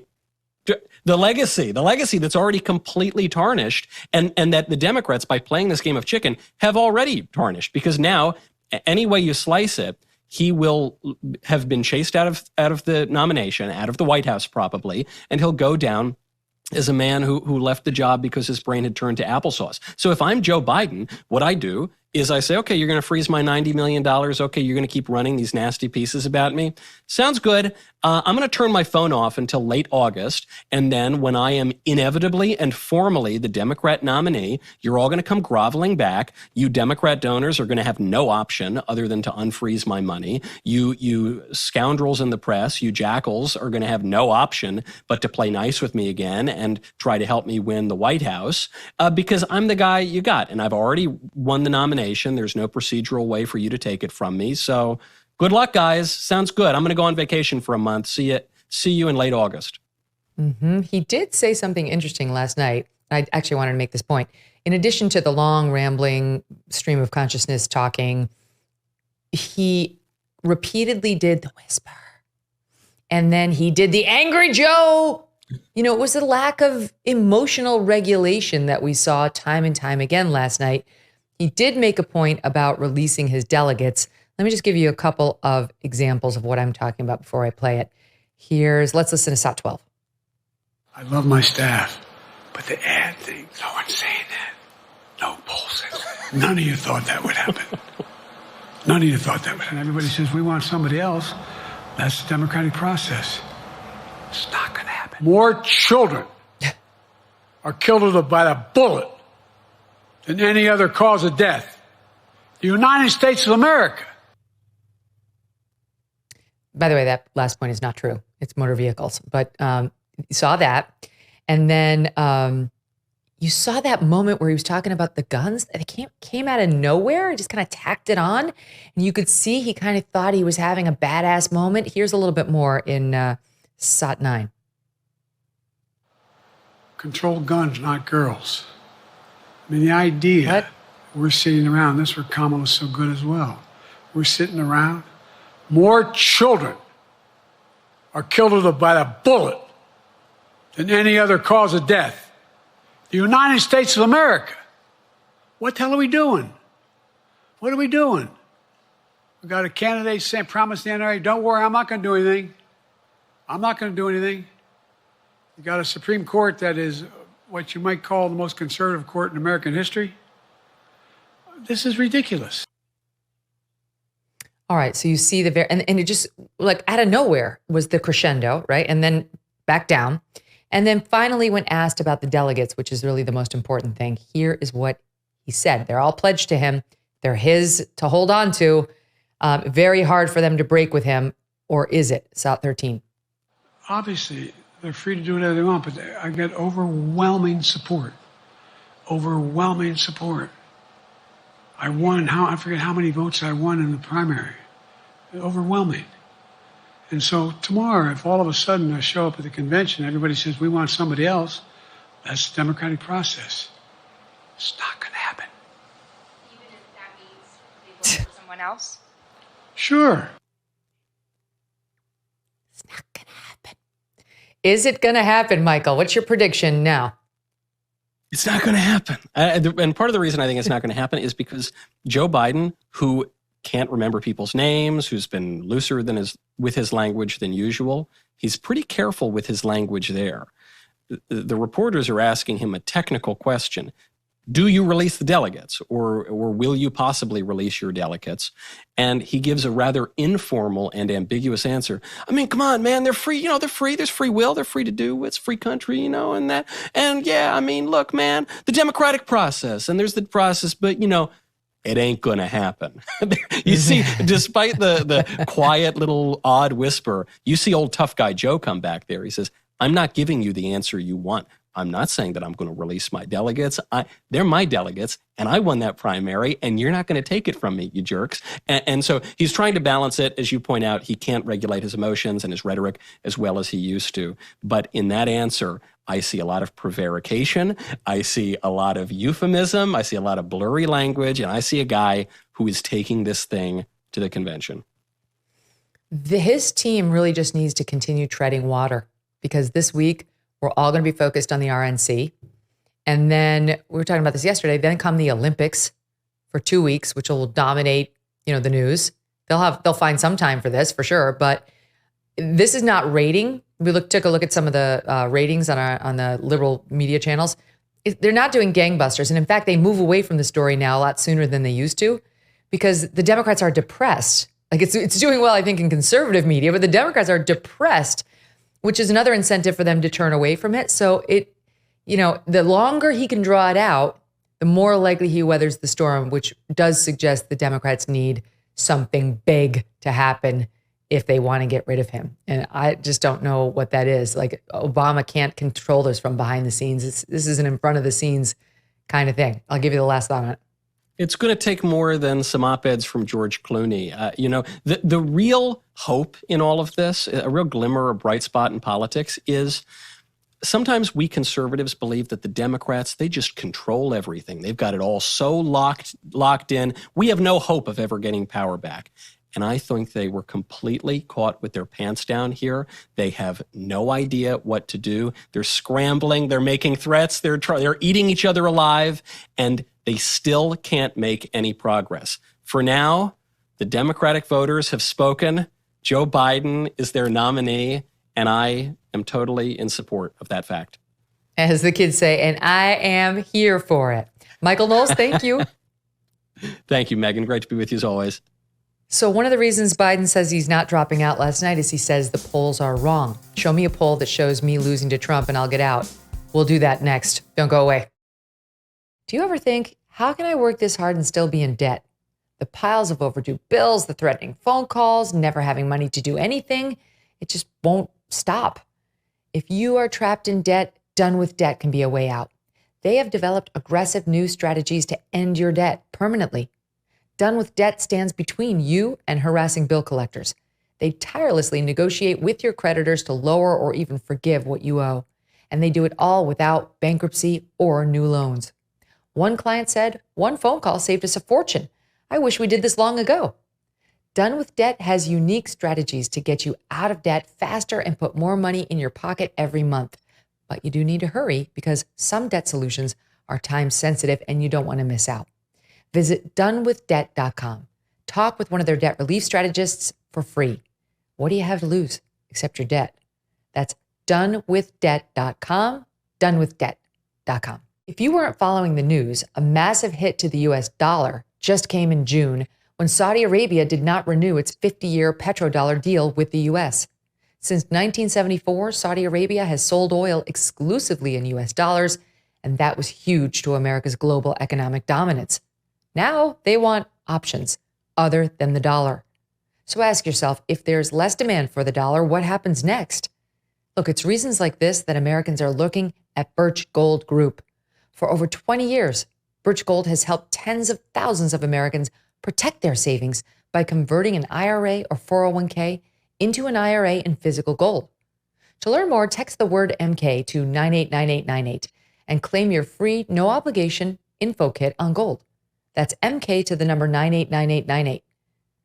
the legacy that's already completely tarnished, and that the Democrats, by playing this game of chicken, have already tarnished, because now, any way you slice it, he will have been chased out of the nomination, out of the White House probably, and he'll go down as a man who left the job because his brain had turned to applesauce. So if I'm Joe Biden, what I do is I say, okay, you're going to freeze my $90 million. Okay, you're going to keep running these nasty pieces about me. Sounds good. I'm going to turn my phone off until late August. And then when I am inevitably and formally the Democrat nominee, you're all going to come groveling back. You Democrat donors are going to have no option other than to unfreeze my money. You scoundrels in the press, you jackals are going to have no option but to play nice with me again and try to help me win the White House because I'm the guy you got. And I've already won the nomination. There's no procedural way for you to take it from me. So good luck, guys. Sounds good. I'm going to go on vacation for a month. See you in late August. Mm-hmm. He did say something interesting last night. I actually wanted to make this point. In addition to the long, rambling stream of consciousness talking, he repeatedly did the whisper. And then he did the angry Joe. You know, it was the lack of emotional regulation that we saw time and time again last night. He did make a point about releasing his delegates. Let me just give you a couple of examples of what I'm talking about before I play it. Let's listen to SOT 12. I love my staff, but the ad thing, no one's saying that. No bullshit. None of you thought that would happen. None of you thought that would happen. Everybody says, we want somebody else. That's the democratic process. It's not going to happen. More children are killed by a bullet than any other cause of death. The United States of America. By the way, that last point is not true. It's motor vehicles. But you saw that. And then you saw that moment where he was talking about the guns. They came out of nowhere. He just kind of tacked it on. And you could see he kind of thought he was having a badass moment. Here's a little bit more in SOT 9. Control guns, not girls. I mean, the idea we're sitting around, that's where Kamala's so good as well. We're sitting around. More children are killed by a bullet than any other cause of death. The United States of America. What the hell are we doing? What are we doing? We got a candidate saying, promise the NRA, don't worry, I'm not going to do anything. I'm not going to do anything. We got a Supreme Court that is what you might call the most conservative court in American history. This is ridiculous. All right, so you see and it just, like, out of nowhere was the crescendo, right? And then back down. And then finally, when asked about the delegates, which is really the most important thing, here is what he said. They're all pledged to him. They're his to hold on to. Very hard for them to break with him. Or is it? SOT 13. Obviously, they're free to do whatever they want, but I get overwhelming support. Overwhelming support. I won, I forget how many votes I won in the primary. Overwhelming. And so tomorrow, if all of a sudden I show up at the convention, everybody says, we want somebody else, that's the democratic process. It's not going to happen. Even if that means they vote for someone else? Sure. It's not going to happen. Is it going to happen, Michael? What's your prediction now? It's not going to happen. And part of the reason I think it's not going to happen is because Joe Biden, who can't remember people's names, who's been looser with his language than usual, he's pretty careful with his language there. The reporters are asking him a technical question. Do you release the delegates, or will you possibly release your delegates? And he gives a rather informal and ambiguous answer. I mean, come on, man, they're free. They're free. There's free will. They're free to do. It's free country, and that. And yeah, I mean, look, man, the democratic process, and there's the process, but it ain't gonna happen. You see, despite the quiet little odd whisper, you see old tough guy Joe come back there. He says, I'm not giving you the answer you want. I'm not saying that I'm going to release my delegates. They're my delegates, and I won that primary, and you're not going to take it from me, you jerks. And so he's trying to balance it. As you point out, he can't regulate his emotions and his rhetoric as well as he used to. But in that answer, I see a lot of prevarication. I see a lot of euphemism. I see a lot of blurry language, and I see a guy who is taking this thing to the convention. His team really just needs to continue treading water, because this week, we're all going to be focused on the RNC. And then we were talking about this yesterday. Then come the Olympics for 2 weeks, which will dominate, the news. They'll find some time for this for sure. But this is not rating. We took a look at some of the ratings on the liberal media channels. They're not doing gangbusters. And in fact, they move away from the story now a lot sooner than they used to, because the Democrats are depressed Like it's doing well, I think, in conservative media, but the Democrats are depressed, which is another incentive for them to turn away from it. So the longer he can draw it out, the more likely he weathers the storm, which does suggest the Democrats need something big to happen if they want to get rid of him. And I just don't know what that is. Like, Obama can't control this from behind the scenes. This is an in front of the scenes kind of thing. I'll give you the last thought on it. It's going to take more than some op-eds from George Clooney. The real hope in all of this, a real glimmer or bright spot in politics, is sometimes we conservatives believe that the Democrats, they just control everything. They've got it all so locked in. We have no hope of ever getting power back. And I think they were completely caught with their pants down here. They have no idea what to do. They're scrambling. They're making threats. They're eating each other alive. And they still can't make any progress. For now, the Democratic voters have spoken. Joe Biden is their nominee. And I am totally in support of that fact. As the kids say, and I am here for it. Michael Knowles, thank you. Thank you, Megyn. Great to be with you as always. So one of the reasons Biden says he's not dropping out last night is he says the polls are wrong. Show me a poll that shows me losing to Trump and I'll get out. We'll do that next. Don't go away. Do you ever think, how can I work this hard and still be in debt? The piles of overdue bills, the threatening phone calls, never having money to do anything, it just won't stop. If you are trapped in debt, Done with Debt can be a way out. They have developed aggressive new strategies to end your debt permanently. Done with Debt stands between you and harassing bill collectors. They tirelessly negotiate with your creditors to lower or even forgive what you owe. And they do it all without bankruptcy or new loans. One client said, one phone call saved us a fortune. I wish we did this long ago. Done with Debt has unique strategies to get you out of debt faster and put more money in your pocket every month. But you do need to hurry because some debt solutions are time sensitive and you don't want to miss out. Visit donewithdebt.com. Talk with one of their debt relief strategists for free. What do you have to lose except your debt? That's donewithdebt.com, donewithdebt.com. If you weren't following the news, a massive hit to the US dollar just came in June when Saudi Arabia did not renew its 50-year petrodollar deal with the US. Since 1974, Saudi Arabia has sold oil exclusively in US dollars, and that was huge to America's global economic dominance. Now they want options other than the dollar. So ask yourself, if there's less demand for the dollar, what happens next? Look, it's reasons like this that Americans are looking at Birch Gold Group. For over 20 years, Birch Gold has helped tens of thousands of Americans protect their savings by converting an IRA or 401k into an IRA in physical gold. To learn more, text the word MK to 989898 and claim your free, no obligation info kit on gold. That's MK to the number 989898.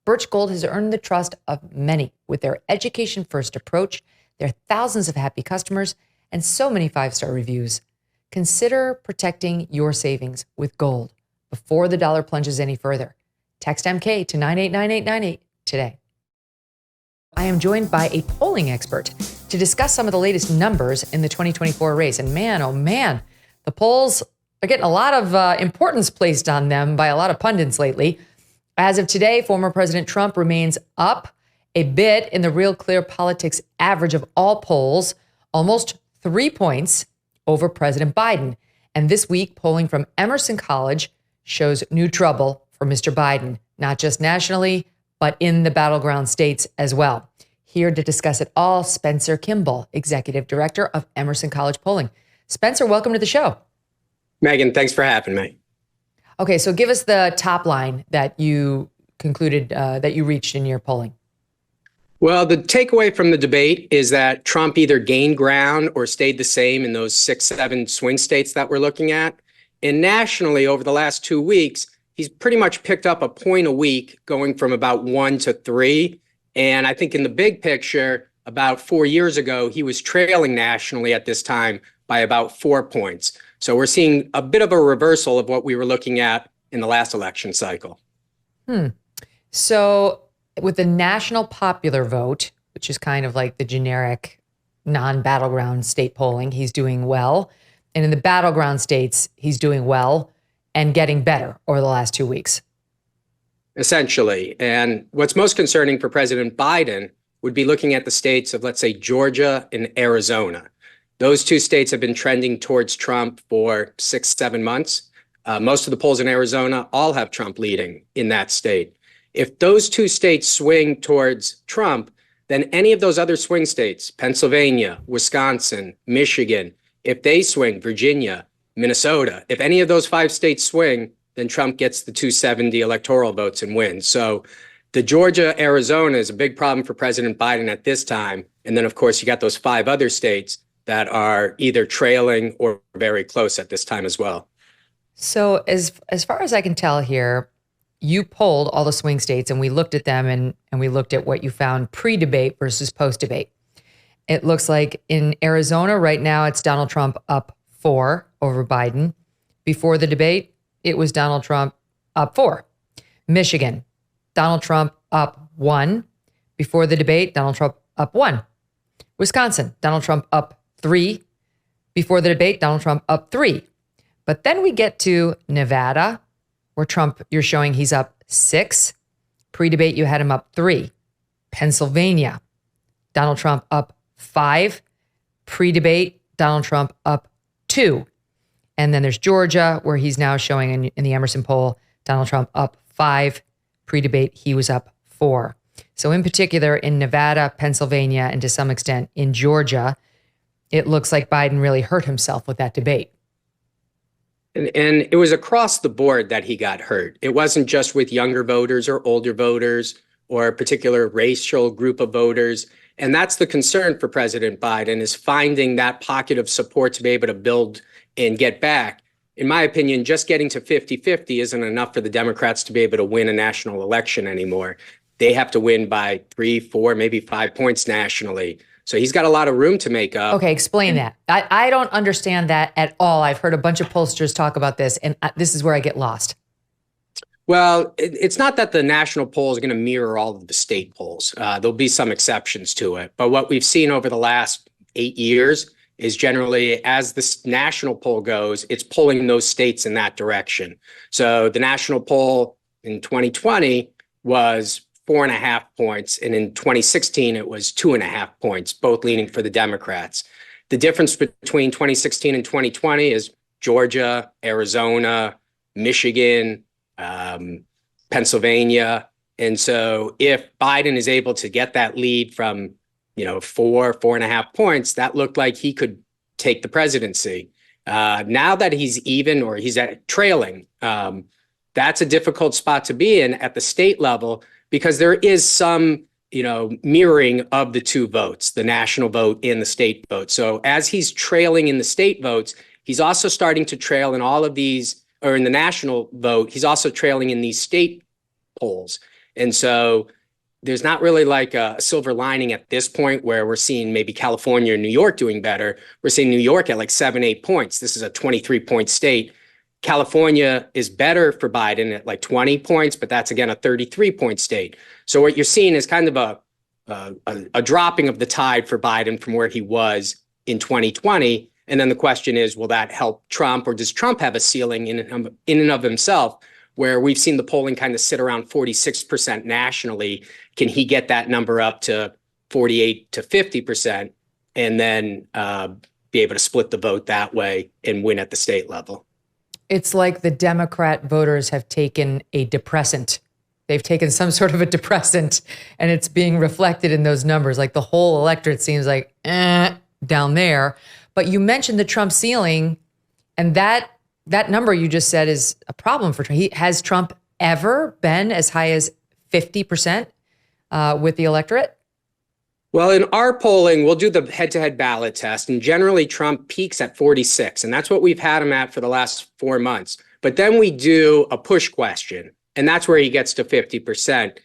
Birch Gold has earned the trust of many with their education-first approach, their thousands of happy customers, and so many 5-star reviews. Consider protecting your savings with gold before the dollar plunges any further. Text MK to 989898 today. I am joined by a polling expert to discuss some of the latest numbers in the 2024 race. And man, oh man, the polls are getting a lot of importance placed on them by a lot of pundits lately. As of today, former President Trump remains up a bit in the Real Clear Politics average of all polls, almost 3 points over President Biden. And this week, polling from Emerson College shows new trouble for Mr. Biden, not just nationally, but in the battleground states as well. Here to discuss it all, Spencer Kimball, Executive Director of Emerson College Polling. Spencer, welcome to the show. Megyn, thanks for having me. Okay, so give us the top line that you concluded, that you reached in your polling. Well, the takeaway from the debate is that Trump either gained ground or stayed the same in those 6-7 swing states that we're looking at. And nationally, over the last 2 weeks, he's pretty much picked up a point a week, going from about 1 to 3. And I think in the big picture, about 4 years ago, he was trailing nationally at this time by about 4 points. So we're seeing a bit of a reversal of what we were looking at in the last election cycle. So with the national popular vote, which is kind of like the generic non-battleground state polling, he's doing well. And in the battleground states, he's doing well and getting better over the last 2 weeks. essentially. And what's most concerning for President Biden would be looking at the states of, let's say, Georgia and Arizona. Those two states have been trending towards Trump for 6-7 months. Most of the polls in Arizona all have Trump leading in that state. If those two states swing towards Trump, then any of those other swing states, Pennsylvania, Wisconsin, Michigan, if they swing, Virginia, Minnesota, if any of those 5 states swing, then Trump gets the 270 electoral votes and wins. So the Georgia, Arizona is a big problem for President Biden at this time. And then, of course, you got those 5 other states that are either trailing or very close at this time as well. So as far as I can tell here, you polled all the swing states and we looked at them and we looked at what you found pre-debate versus post-debate. It looks like in Arizona right now, it's Donald Trump up 4 over Biden. Before the debate, it was Donald Trump up 4. Michigan, Donald Trump up 1. Before the debate, Donald Trump up 1. Wisconsin, Donald Trump up 3. Before the debate, Donald Trump up 3. But then we get to Nevada, where Trump, you're showing he's up 6. Pre-debate, you had him up 3. Pennsylvania, Donald Trump up 5. Pre-debate, Donald Trump up 2. And then there's Georgia, where he's now showing in the Emerson poll, Donald Trump up 5. Pre-debate, he was up 4. So in particular, in Nevada, Pennsylvania, and to some extent in Georgia, it looks like Biden really hurt himself with that debate. And it was across the board that he got hurt. It wasn't just with younger voters or older voters or a particular racial group of voters. And that's the concern for President Biden, is finding that pocket of support to be able to build and get back. In my opinion, just getting to 50-50 isn't enough for the Democrats to be able to win a national election anymore. They have to win by 3, 4, maybe 5 points nationally. So he's got a lot of room to make up. Okay, explain that. I don't understand that at all. I've heard a bunch of pollsters talk about this, and this is where I get lost. Well, it's not that the national poll is going to mirror all of the state polls. There'll be some exceptions to it. But what we've seen over the last 8 years is generally, as the national poll goes, it's pulling those states in that direction. So the national poll in 2020 was 4.5 points. And in 2016, it was 2.5 points, both leaning for the Democrats. The difference between 2016 and 2020 is Georgia, Arizona, Michigan, Pennsylvania. And so if Biden is able to get that lead from, 4.5 points, that looked like he could take the presidency. Now that he's even, or he's trailing, that's a difficult spot to be in at the state level, because there is some, mirroring of the two votes, the national vote and the state vote. So as he's trailing in the state votes, he's also starting to trail in all of these, or in the national vote, he's also trailing in these state polls. And so there's not really like a silver lining at this point where we're seeing maybe California and New York doing better. We're seeing New York at like 7-8 points. This is a 23-point state. California is better for Biden at like 20 points, but that's again a 33-point state. So what you're seeing is kind of a dropping of the tide for Biden from where he was in 2020. And then the question is, will that help Trump, or does Trump have a ceiling in and of himself, where we've seen the polling kind of sit around 46% nationally? Can he get that number up to 48 to 50% and then be able to split the vote that way and win at the state level? It's like the Democrat voters have taken a depressant. They've taken some sort of a depressant, and it's being reflected in those numbers. Like the whole electorate seems like down there. But you mentioned the Trump ceiling, and that number you just said is a problem for Trump. Has Trump ever been as high as 50% with the electorate? Well, in our polling, we'll do the head-to-head ballot test, and generally Trump peaks at 46, and that's what we've had him at for the last 4 months. But then we do a push question, and that's where he gets to 50%.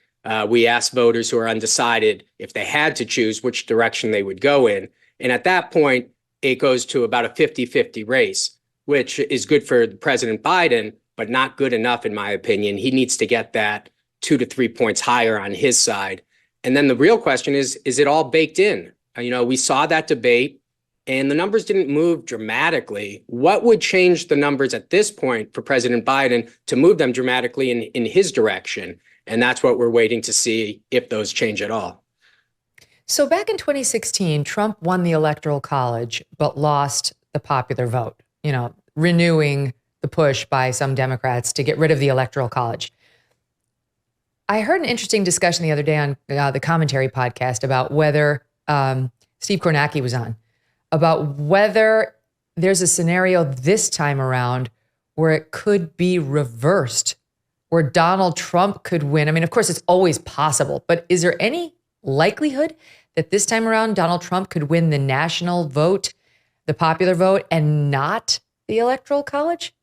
We ask voters who are undecided if they had to choose which direction they would go in. And at that point, it goes to about a 50-50 race, which is good for President Biden, but not good enough, in my opinion. He needs to get that 2 to 3 points higher on his side. And then the real question is it all baked in? We saw that debate, and the numbers didn't move dramatically. What would change the numbers at this point for President Biden to move them dramatically in his direction? And that's what we're waiting to see, if those change at all. So back in 2016, Trump won the Electoral College, but lost the popular vote, renewing the push by some Democrats to get rid of the Electoral College. I heard an interesting discussion the other day on the Commentary podcast about whether Steve Kornacki was on, about whether there's a scenario this time around where it could be reversed, where Donald Trump could win. I mean, of course, it's always possible, but is there any likelihood that this time around Donald Trump could win the national vote, the popular vote, and not the Electoral College?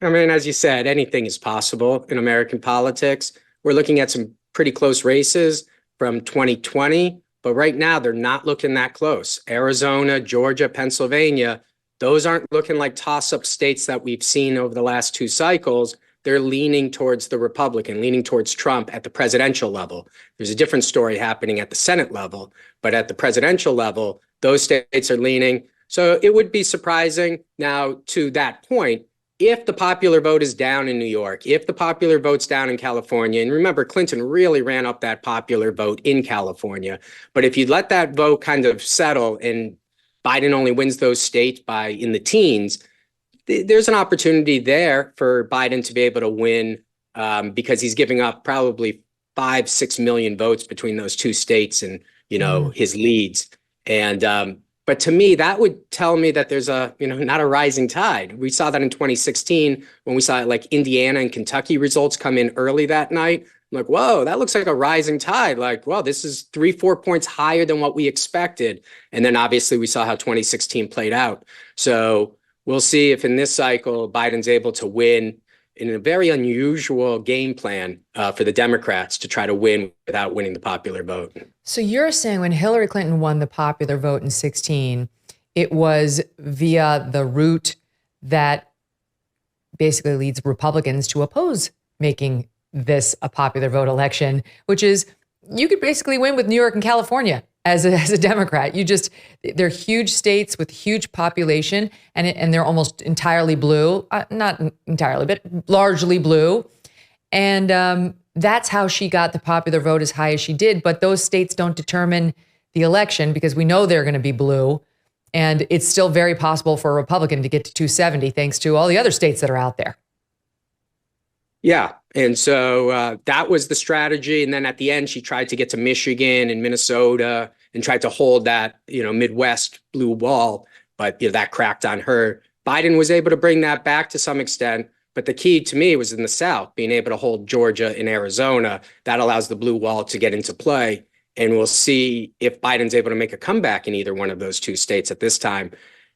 I mean, as you said, anything is possible in American politics. We're looking at some pretty close races from 2020, but right now they're not looking that close. Arizona, Georgia, Pennsylvania, those aren't looking like toss-up states that we've seen over the last two cycles. They're leaning towards the Republican, leaning towards Trump at the presidential level. There's a different story happening at the Senate level, but at the presidential level, those states are leaning. So it would be surprising. Now, to that point, if the popular vote is down in New York, if the popular vote's down in California, and remember, Clinton really ran up that popular vote in California, but if you let that vote kind of settle and Biden only wins those states by in the teens, there's an opportunity there for Biden to be able to win because he's giving up probably 5-6 million votes between those two states and, his leads. And but to me, that would tell me that there's not a rising tide. We saw that in 2016 when we saw like Indiana and Kentucky results come in early that night. I'm like, whoa, that looks like a rising tide. Like, well, this is 3-4 points higher than what we expected. And then obviously we saw how 2016 played out. So we'll see if in this cycle Biden's able to win in a very unusual game plan for the Democrats to try to win without winning the popular vote. So you're saying when Hillary Clinton won the popular vote in 2016, it was via the route that basically leads Republicans to oppose making this a popular vote election, which is you could basically win with New York and California as a Democrat. They're huge states with huge population and they're almost entirely blue, not entirely, but largely blue. And that's how she got the popular vote as high as she did. But those states don't determine the election because we know they're going to be blue. And it's still very possible for a Republican to get to 270 thanks to all the other states that are out there. Yeah. And so that was the strategy. And then at the end, she tried to get to Michigan and Minnesota and tried to hold that, Midwest blue wall. But that cracked on her. Biden was able to bring that back to some extent. But the key to me was in the South, being able to hold Georgia and Arizona. That allows the blue wall to get into play. And we'll see if Biden's able to make a comeback in either one of those two states at this time.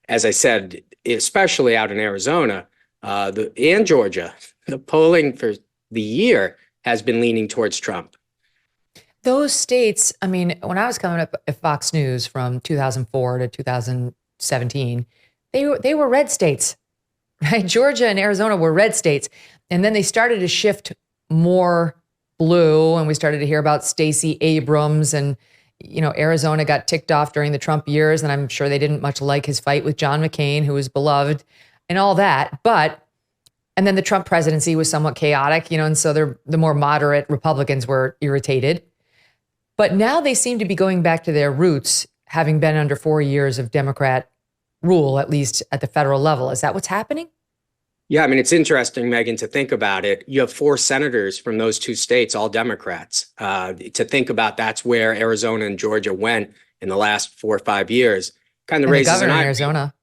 As I said, especially out in Arizona and Georgia, the polling for the year has been leaning towards Trump. Those states, I mean, when I was coming up at Fox News from 2004 to 2017, they were red states, right? Georgia and Arizona were red states. And then they started to shift more blue, and we started to hear about Stacey Abrams, and Arizona got ticked off during the Trump years, and I'm sure they didn't much like his fight with John McCain, who was beloved, and all that. And then the Trump presidency was somewhat chaotic, and so the more moderate Republicans were irritated. But now they seem to be going back to their roots, having been under 4 years of Democrat rule, at least at the federal level. Is that what's happening? Yeah, I mean, it's interesting, Megyn, to think about it. You have 4 senators from those two states, all Democrats. To think about that's where Arizona and Georgia went in the last 4 or 5 years. Kind of raises an eyebrow. Arizona.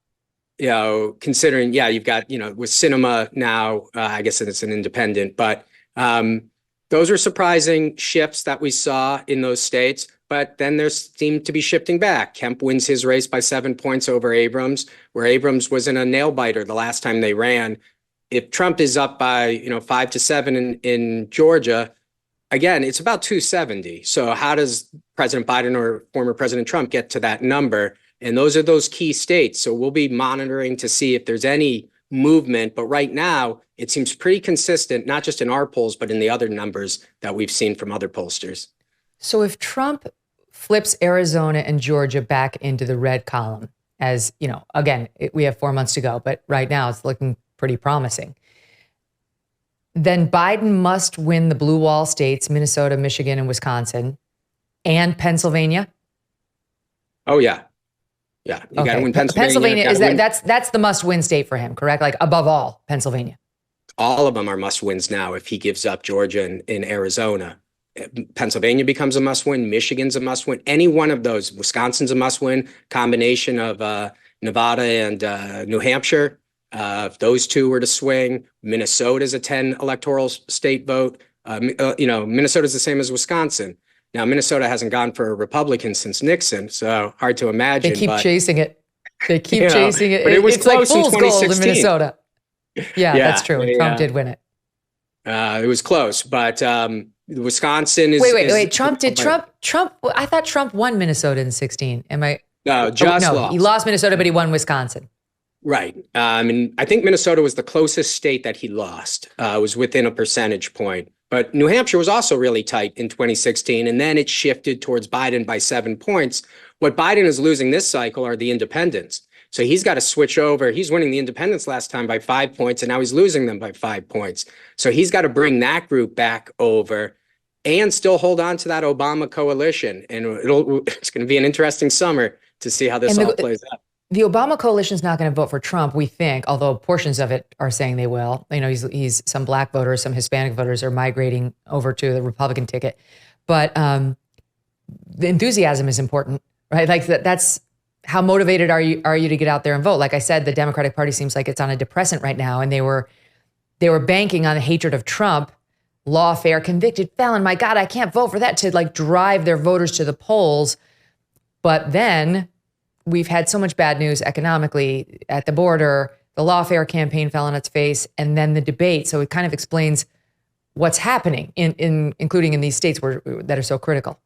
Considering, you've got, with Sinema now, I guess it's an independent, but those are surprising shifts that we saw in those states. But then there seemed to be shifting back. Kemp wins his race by 7 points over Abrams, where Abrams was in a nail biter the last time they ran. If Trump is up by 5 to 7 in Georgia, again, it's about 270. So how does President Biden or former President Trump get to that number? And those are those key states. So we'll be monitoring to see if there's any movement. But right now, it seems pretty consistent, not just in our polls, but in the other numbers that we've seen from other pollsters. So if Trump flips Arizona and Georgia back into the red column. As you know, again, we have 4 months to go, but right now it's looking pretty promising. Then Biden must win the blue wall states, Minnesota, Michigan, and Wisconsin, and Pennsylvania. Oh, yeah. Yeah, you got to win Pennsylvania. Pennsylvania is that's the must-win state for him, correct? Like above all, Pennsylvania. All of them are must-wins now if he gives up Georgia and Arizona. Pennsylvania becomes a must-win. Michigan's a must-win. Any one of those. Wisconsin's a must-win. Combination of Nevada and New Hampshire. If those two were to swing, Minnesota's a 10 electoral state vote. Minnesota's the same as Wisconsin. Now, Minnesota hasn't gone for a Republican since Nixon, so hard to imagine. They keep chasing it. They keep chasing it. But it was it's close like in fool's gold in 2016. Minnesota. Yeah, that's true. Trump did win it. It was close, but Wisconsin is. Wait. Trump. I thought Trump won Minnesota in 2016. Am I? No, lost. He lost Minnesota, but he won Wisconsin. Right. And I think Minnesota was the closest state that he lost. It was within a percentage point. But New Hampshire was also really tight in 2016, and then it shifted towards Biden by 7 points. What Biden is losing this cycle are the independents. So he's got to switch over. He's winning the independents last time by 5 points, and now he's losing them by 5 points. So he's got to bring that group back over and still hold on to that Obama coalition. And it's going to be an interesting summer to see how this all plays out. The Obama coalition is not going to vote for Trump, we think, although portions of it are saying they will. You know, he's some black voters, some Hispanic voters are migrating over to the Republican ticket. But the enthusiasm is important, right? Like that's how motivated are you to get out there and vote? Like I said, the Democratic Party seems like it's on a depressant right now, and they were banking on the hatred of Trump, lawfare, convicted felon. My God, I can't vote for that, to like drive their voters to the polls. But then we've had so much bad news economically at the border, the lawfare campaign fell on its face, and then the debate. So it kind of explains what's happening including in these states that are so critical.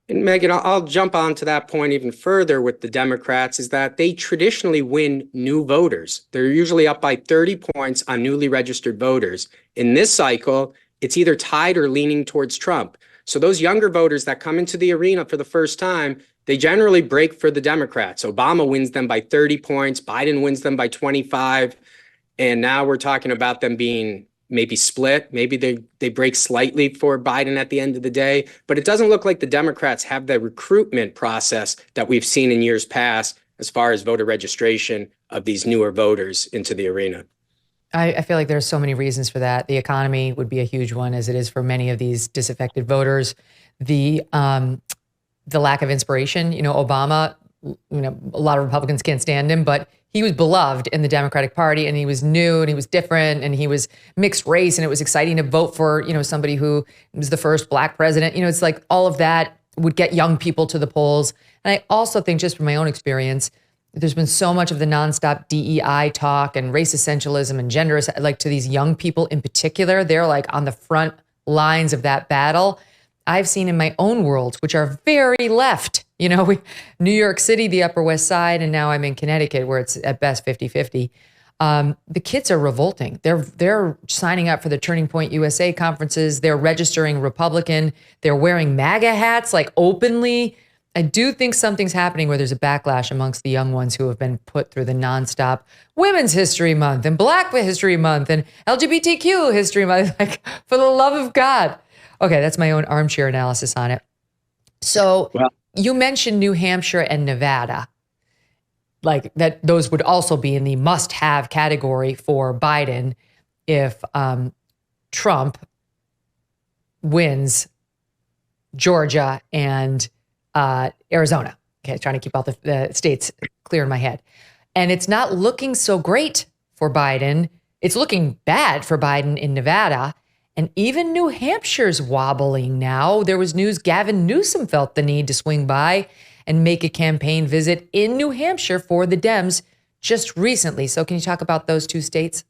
And Megyn, I'll jump on to that point even further with the Democrats, is that they traditionally win new voters. They're usually up by 30 points on newly registered voters. In this cycle, it's either tied or leaning towards Trump. So those younger voters that come into the arena for the first time, they generally break for the Democrats. Obama wins them by 30 points. Biden wins them by 25. And now we're talking about them being maybe split. Maybe they break slightly for Biden at the end of the day. But it doesn't look like the Democrats have the recruitment process that we've seen in years past as far as voter registration of these newer voters into the arena. I feel like there's so many reasons for that. The economy would be a huge one, as it is for many of these disaffected voters. The lack of inspiration. You know, Obama, a lot of Republicans can't stand him, but he was beloved in the Democratic Party, and he was new and he was different and he was mixed race, and it was exciting to vote for, somebody who was the first black president. It's like all of that would get young people to the polls. And I also think, just from my own experience, there's been so much of the nonstop DEI talk and race essentialism and gender, like to these young people in particular, they're like on the front lines of that battle. I've seen in my own worlds, which are very left, New York City, the Upper West Side, and now I'm in Connecticut, where it's at best 50-50. The kids are revolting. They're signing up for the Turning Point USA conferences. They're registering Republican. They're wearing MAGA hats, like openly. I do think something's happening where there's a backlash amongst the young ones who have been put through the nonstop Women's History Month and Black History Month and LGBTQ History Month. Like, for the love of God. Okay, that's my own armchair analysis on it. So you mentioned New Hampshire and Nevada, like that those would also be in the must-have category for Biden if Trump wins Georgia and Arizona. Okay, trying to keep all the states clear in my head. And it's not looking so great for Biden. It's looking bad for Biden in Nevada. And even New Hampshire's wobbling now. There was news Gavin Newsom felt the need to swing by and make a campaign visit in New Hampshire for the Dems just recently. So can you talk about those two states?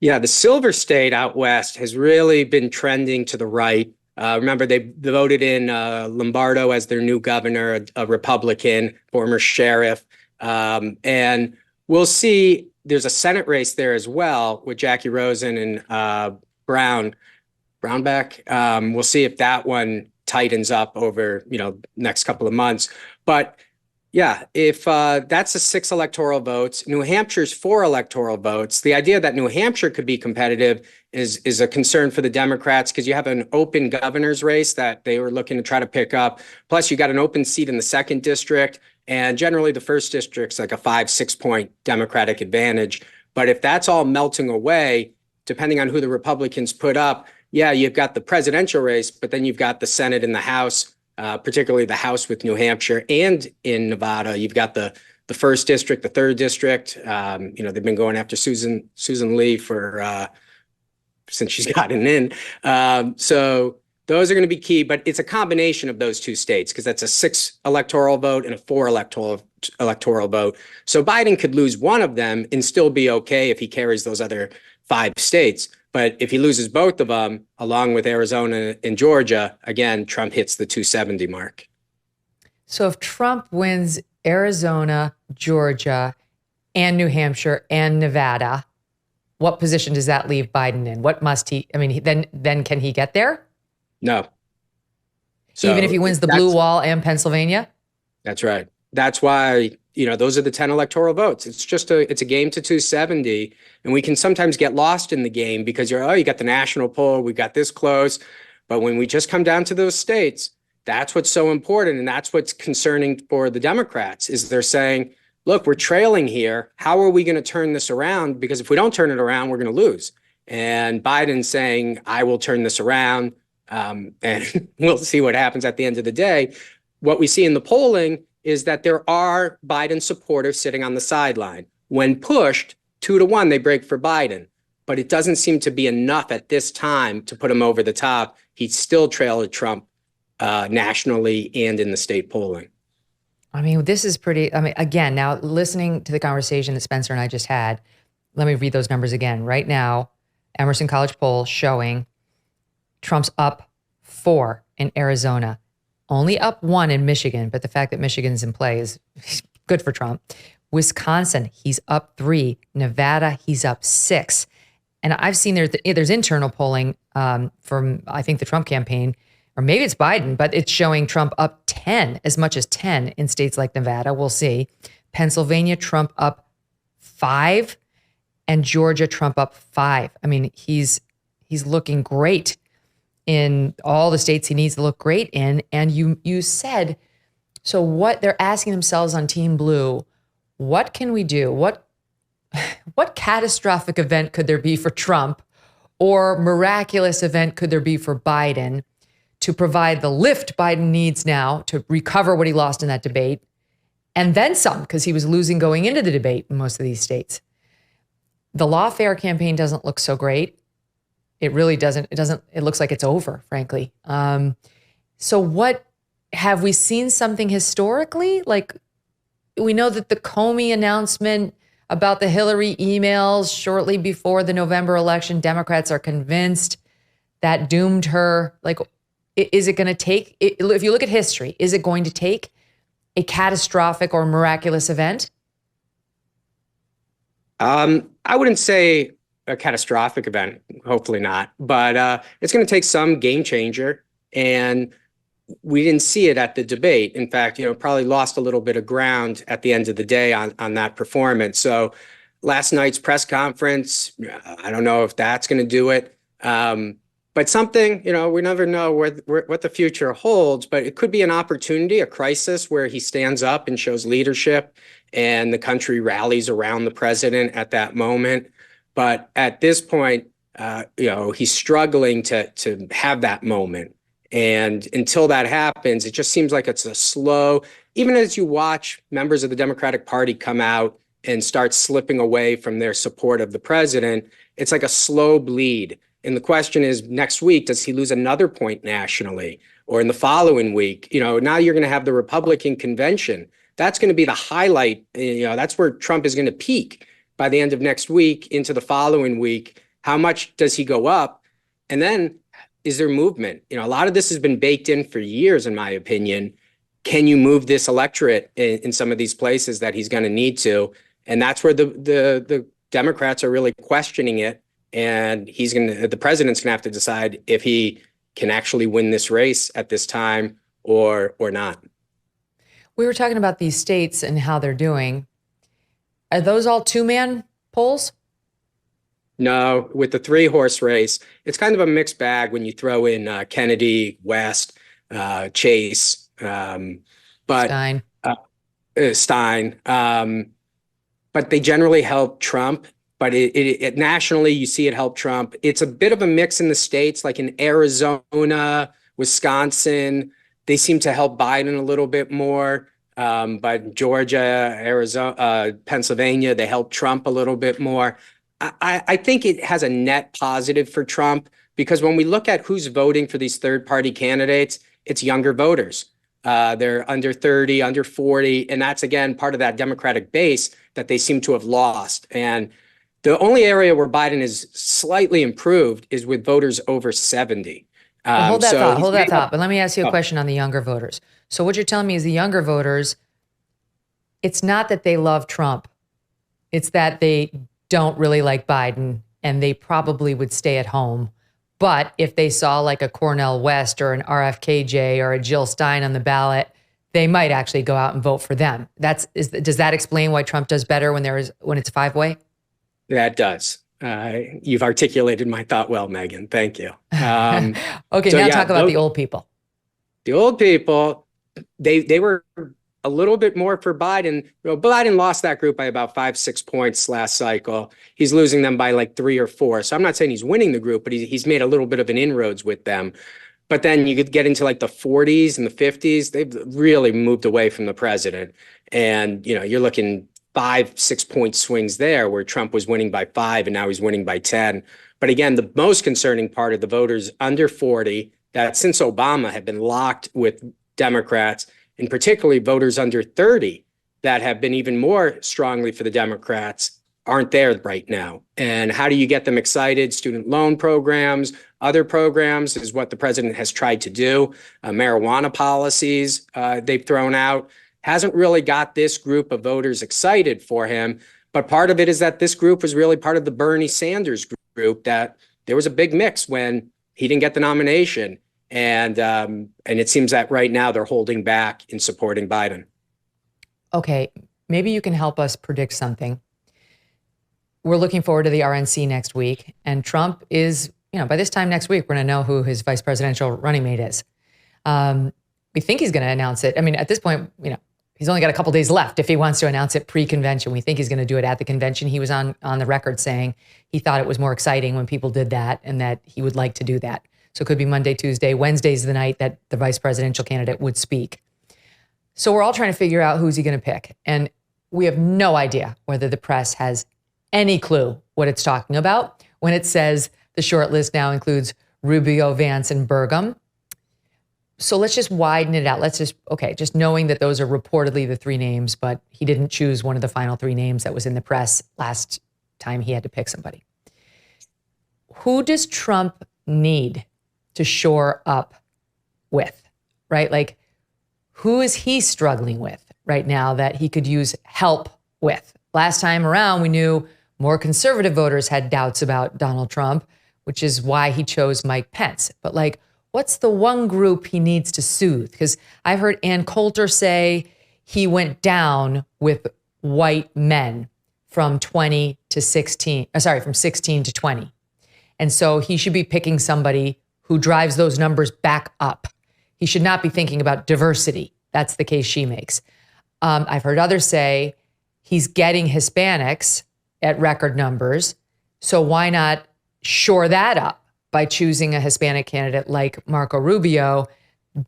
Yeah, the Silver State out west has really been trending to the right. Remember, they voted in Lombardo as their new governor, a Republican, former sheriff. And we'll see, there's a Senate race there as well with Jackie Rosen and Brownback. We'll see if that one tightens up over, next couple of months. But yeah, if that's a 6 electoral votes, New Hampshire's 4 electoral votes. The idea that New Hampshire could be competitive is a concern for the Democrats because you have an open governor's race that they were looking to try to pick up. Plus, you got an open seat in the 2nd district. And generally, the 1st district's like a 5-6 point Democratic advantage. But if that's all melting away, depending on who the Republicans put up, yeah, you've got the presidential race, but then you've got the Senate and the House. Particularly the House with New Hampshire and in Nevada, you've got the 1st district, the 3rd district. They've been going after Susan Lee for since she's gotten in. So those are going to be key, but it's a combination of those 2 states because that's a 6 electoral vote and a 4 electoral vote. So Biden could lose one of them and still be okay if he carries those other 5 states. But if he loses both of them, along with Arizona and Georgia, again, Trump hits the 270 mark. So if Trump wins Arizona, Georgia, and New Hampshire and Nevada, what position does that leave Biden in? What must he? I mean, then can he get there? No. So even if he wins the blue wall and Pennsylvania? That's right. That's why, those are the 10 electoral votes. It's a game to 270. And we can sometimes get lost in the game because you got the national poll, we got this close. But when we just come down to those states, that's what's so important. And that's what's concerning for the Democrats is they're saying, look, we're trailing here. How are we going to turn this around? Because if we don't turn it around, we're going to lose. And Biden's saying, I will turn this around. And we'll see what happens at the end of the day. What we see in the polling is that there are Biden supporters sitting on the sideline. When pushed 2-1, they break for Biden, but it doesn't seem to be enough at this time to put him over the top. He'd still trail Trump nationally and in the state polling. I mean, this is pretty, again, now listening to the conversation that Spencer and I just had, let me read those numbers again. Right now, Emerson College poll showing Trump's up 4 in Arizona, only up 1 in Michigan, but the fact that Michigan's in play is good for Trump. Wisconsin, he's up 3. Nevada, he's up 6. And I've seen there's internal polling from, I think, the Trump campaign, or maybe it's Biden, but it's showing Trump up 10, as much as 10 in states like Nevada. We'll see. Pennsylvania, Trump up 5, and Georgia, Trump up 5. I mean, he's looking great in all the states he needs to look great in. And you said, so what they're asking themselves on Team Blue, what can we do? What catastrophic event could there be for Trump, or miraculous event could there be for Biden to provide the lift Biden needs now to recover what he lost in that debate, and then some, because he was losing going into the debate in most of these states. The lawfare campaign doesn't look so great. It really doesn't. It looks like it's over, frankly. So what, have we seen something historically? Like, we know that the Comey announcement about the Hillary emails shortly before the November election, Democrats are convinced that doomed her. Like, is it going to take, if you look at history, is it going to take a catastrophic or miraculous event? I wouldn't say a catastrophic event, hopefully not, but it's going to take some game changer. And we didn't see it at the debate. In fact, probably lost a little bit of ground at the end of the day on that performance. So last night's press conference, I don't know if that's going to do it. But something, we never know what the future holds, but it could be an opportunity, a crisis where he stands up and shows leadership and the country rallies around the president at that moment. But at this point, he's struggling to have that moment. And until that happens, it just seems like it's a slow, even as you watch members of the Democratic Party come out and start slipping away from their support of the president, it's like a slow bleed. And the question is, next week, does he lose another point nationally? Or in the following week, now you're going to have the Republican convention. That's going to be the highlight. That's where Trump is going to peak by the end of next week into the following week. How much does he go up? And then is there movement? A lot of this has been baked in for years, in my opinion. Can you move this electorate in some of these places that he's going to need to? And that's where the Democrats are really questioning it. And the president's going to have to decide if he can actually win this race at this time or not. We were talking about these states and how they're doing. Are those all two-man polls? No, with the 3-horse race, it's kind of a mixed bag when you throw in Kennedy, West, Chase, but Stein. But they generally help Trump. But it nationally, you see it help Trump. It's a bit of a mix in the states, like in Arizona, Wisconsin. They seem to help Biden a little bit more. But Georgia, Arizona, Pennsylvania, they help Trump a little bit more. I think it has a net positive for Trump because when we look at who's voting for these third-party candidates, it's younger voters. They're under 30, under 40, and that's, again, part of that Democratic base that they seem to have lost. And the only area where Biden is slightly improved is with voters over 70. Hold that thought. But let me ask you a question on the younger voters. So what you're telling me is the younger voters, it's not that they love Trump. It's that they don't really like Biden and they probably would stay at home. But if they saw like a Cornel West or an RFKJ or a Jill Stein on the ballot, they might actually go out and vote for them. Does that explain why Trump does better when it's a 5-way? That does. You've articulated my thought well, Megyn. Thank you. Okay, so now talk about the old people. The old people, they were a little bit more for Biden. Biden lost that group by about 5-6 points last cycle. He's losing them by like 3 or 4. So I'm not saying he's winning the group, but he's made a little bit of an inroads with them. But then you could get into like the 40s and the 50s. They've really moved away from the president. And, you're looking 5-6 point swings there where Trump was winning by 5 and now he's winning by 10. But again, the most concerning part of the voters under 40 that since Obama have been locked with Democrats, and particularly voters under 30 that have been even more strongly for the Democrats, aren't there right now. And how do you get them excited? Student loan programs, other programs is what the president has tried to do. Marijuana policies they've thrown out hasn't really got this group of voters excited for him. But part of it is that this group was really part of the Bernie Sanders group, that there was a big mix when he didn't get the nomination. And it seems that right now they're holding back in supporting Biden. Okay, maybe you can help us predict something. We're looking forward to the RNC next week, and Trump is, by this time next week, we're going to know who his vice presidential running mate is. We think he's going to announce it. I mean, at this point, he's only got a couple days left if he wants to announce it pre-convention. We think he's going to do it at the convention. He was on the record saying he thought it was more exciting when people did that and that he would like to do that. So it could be Monday, Tuesday. Wednesday's the night that the vice presidential candidate would speak. So we're all trying to figure out who's he going to pick. And we have no idea whether the press has any clue what it's talking about when it says the short list now includes Rubio, Vance, and Burgum. So let's just widen it out. Just knowing that those are reportedly the 3 names, but he didn't choose one of the final 3 names that was in the press last time he had to pick somebody. Who does Trump need to shore up with, right? Like, who is he struggling with right now that he could use help with? Last time around, we knew more conservative voters had doubts about Donald Trump, which is why he chose Mike Pence. But what's the one group he needs to soothe? Because I've heard Ann Coulter say he went down with white men from 16 to 20. And so he should be picking somebody who drives those numbers back up. He should not be thinking about diversity. That's the case she makes. I've heard others say he's getting Hispanics at record numbers. So why not shore that up by choosing a Hispanic candidate like Marco Rubio,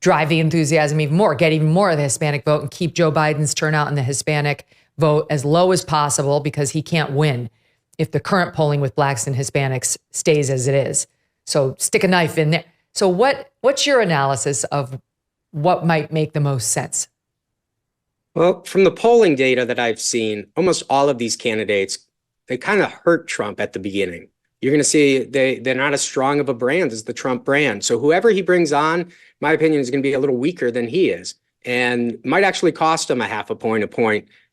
drive the enthusiasm even more, get even more of the Hispanic vote, and keep Joe Biden's turnout in the Hispanic vote as low as possible, because he can't win if the current polling with blacks and Hispanics stays as it is. So stick a knife in there. So what's your analysis of what might make the most sense? Well, from the polling data that I've seen, almost all of these candidates, they kind of hurt Trump at the beginning. You're going to see they're not as strong of a brand as the Trump brand. So whoever he brings on, my opinion, is going to be a little weaker than he is, and might actually cost him a half a point.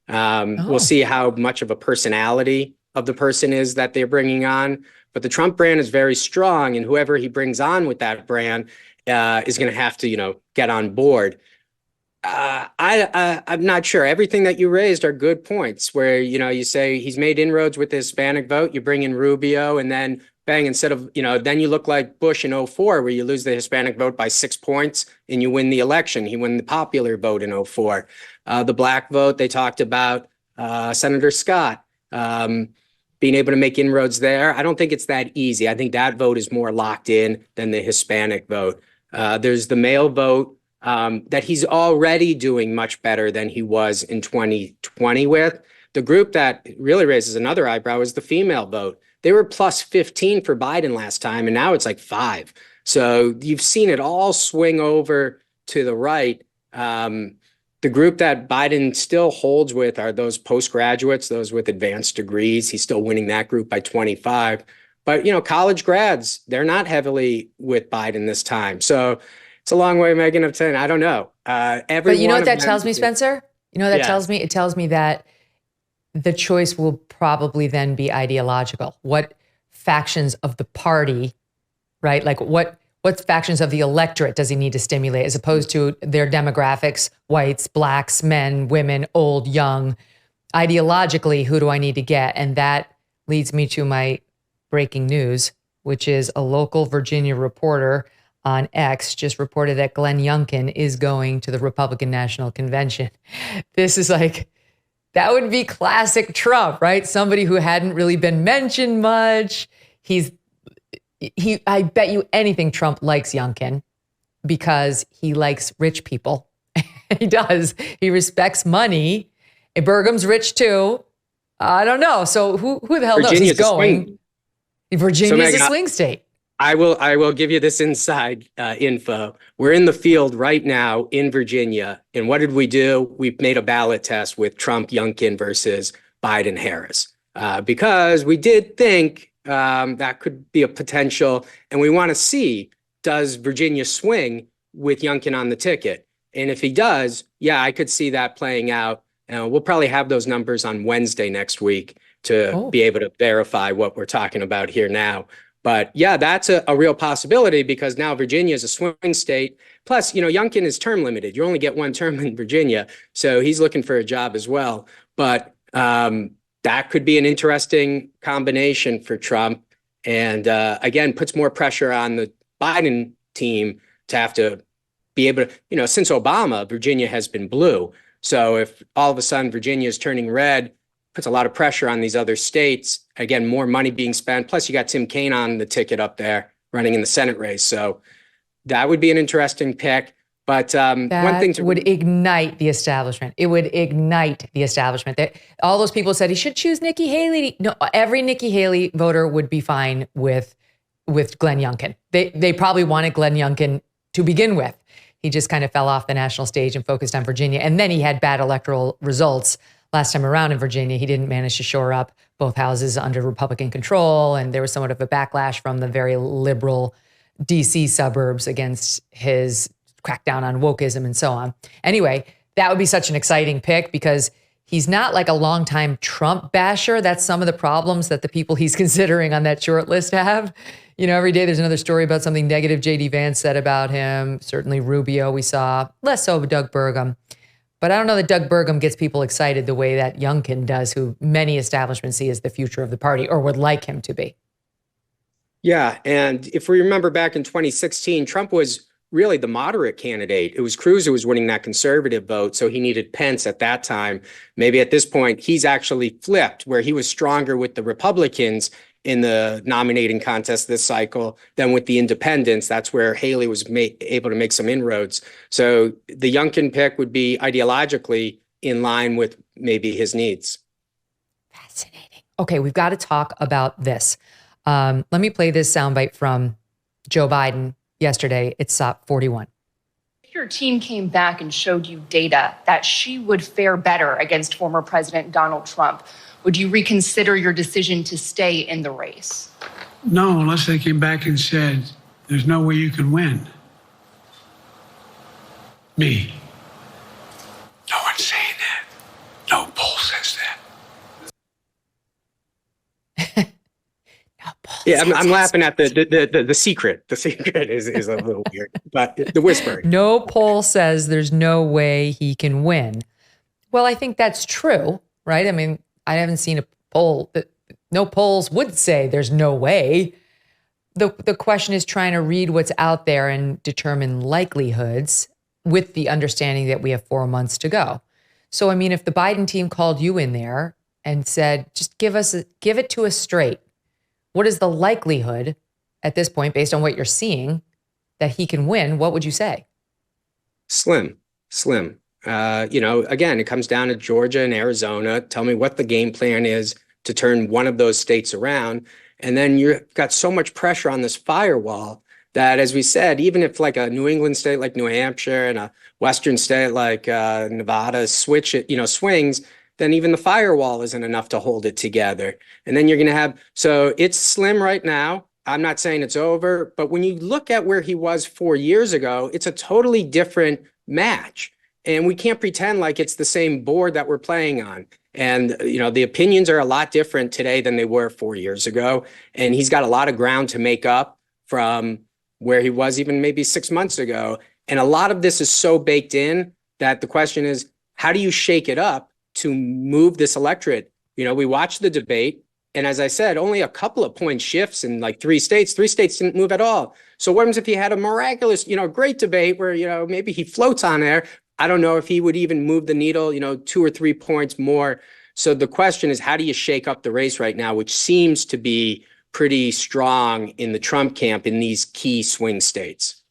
We'll see how much of a personality of the person is that they're bringing on. But the Trump brand is very strong, and whoever he brings on with that brand is going to have to, get on board. I'm not sure. Everything that you raised are good points where, you say he's made inroads with the Hispanic vote. You bring in Rubio and then bang, instead of, then you look like Bush in 2004, where you lose the Hispanic vote by 6 points and you win the election. He won the popular vote in 2004. The black vote, they talked about Senator Scott being able to make inroads there. I don't think it's that easy. I think that vote is more locked in than the Hispanic vote. There's the male vote that he's already doing much better than he was in 2020 with. The group that really raises another eyebrow is the female vote. They were plus 15 for Biden last time, and now it's like 5. So you've seen it all swing over to the right. The group that Biden still holds with are those postgraduates, those with advanced degrees. He's still winning that group by 25. But, college grads, they're not heavily with Biden this time. So it's a long way, Megyn, of saying, I don't know. But you know what that tells me, Spencer? You know what that tells me? It tells me that the choice will probably then be ideological. What factions of the party, right? Like what factions of the electorate does he need to stimulate as opposed to their demographics, whites, blacks, men, women, old, young. Ideologically, who do I need to get? And that leads me to my breaking news, which is a local Virginia reporter on X just reported that Glenn Youngkin is going to the Republican National Convention. This is like, that would be classic Trump, right? Somebody who hadn't really been mentioned much. I bet you anything Trump likes Youngkin because he likes rich people. He does. He respects money. And Burgum's rich too. I don't know. So who the hell knows? He's going. Virginia's a swing state. I will give you this inside info. We're in the field right now in Virginia. And what did we do? We made a ballot test with Trump, Youngkin versus Biden, Harris, because we did think that could be a potential. And we want to see, does Virginia swing with Youngkin on the ticket? And if he does, yeah, I could see that playing out. We'll probably have those numbers on Wednesday next week to be able to verify what we're talking about here now. But yeah, that's a real possibility because now Virginia is a swing state. Plus, Youngkin is term limited. You only get one term in Virginia. So he's looking for a job as well. But that could be an interesting combination for Trump. And again, puts more pressure on the Biden team to have to be able to, since Obama, Virginia has been blue. So if all of a sudden Virginia is turning red, puts a lot of pressure on these other states. Again, more money being spent. Plus, you got Tim Kaine on the ticket up there running in the Senate race. So that would be an interesting pick. But one thing would ignite the establishment. It would ignite the establishment. All those people said he should choose Nikki Haley. No, every Nikki Haley voter would be fine with Glenn Youngkin. They probably wanted Glenn Youngkin to begin with. He just kind of fell off the national stage and focused on Virginia. And then he had bad electoral results last time around in Virginia. He didn't manage to shore up both houses under Republican control. And there was somewhat of a backlash from the very liberal DC suburbs against his crackdown on wokeism and so on. Anyway, that would be such an exciting pick because he's not like a longtime Trump basher. That's some of the problems that the people he's considering on that short list have. Every day there's another story about something negative J.D. Vance said about him. Certainly Rubio we saw, less so Doug Burgum. But I don't know that Doug Burgum gets people excited the way that Youngkin does, who many establishments see as the future of the party or would like him to be. Yeah. And if we remember back in 2016, Trump was really the moderate candidate. It was Cruz who was winning that conservative vote. So he needed Pence at that time. Maybe at this point, he's actually flipped where he was stronger with the Republicans in the nominating contest this cycle than with the independents. That's where Haley was able to make some inroads. So the Youngkin pick would be ideologically in line with maybe his needs. Fascinating. Okay, we've got to talk about this. Let me play this soundbite from Joe Biden yesterday. It's 41. If your team came back and showed you data that she would fare better against former President Donald Trump, would you reconsider your decision to stay in the race? No, unless they came back and said, there's no way you can win. Me. No one's saying that. No poll says that. No poll Yeah, I'm laughing at the secret. The secret is a little weird, but the whispering. No poll says there's no way he can win. Well, I think that's true, right? I mean, I haven't seen a poll that no polls would say there's no way. The question is trying to read what's out there and determine likelihoods with the understanding that we have 4 months to go. So, I mean, if the Biden team called you in there and said, just give it to us straight, what is the likelihood at this point, based on what you're seeing, that he can win? What would you say? Slim. Again, it comes down to Georgia and Arizona. Tell me what the game plan is to turn one of those states around. And then you've got so much pressure on this firewall that, as we said, even if like a New England state like New Hampshire and a Western state like Nevada swings, then even the firewall isn't enough to hold it together. And then you're going to have, so it's slim right now. I'm not saying it's over, but when you look at where he was 4 years ago, it's a totally different match. And we can't pretend like it's the same board that we're playing on. And, the opinions are a lot different today than they were 4 years ago. And he's got a lot of ground to make up from where he was even maybe 6 months ago. And a lot of this is so baked in that the question is, how do you shake it up to move this electorate? We watched the debate. And as I said, only a couple of point shifts in like 3 states. 3 states didn't move at all. So what happens if he had a miraculous, great debate where, maybe he floats on there? I don't know if he would even move the needle, 2 or 3 points more. So the question is, how do you shake up the race right now, which seems to be pretty strong in the Trump camp in these key swing states?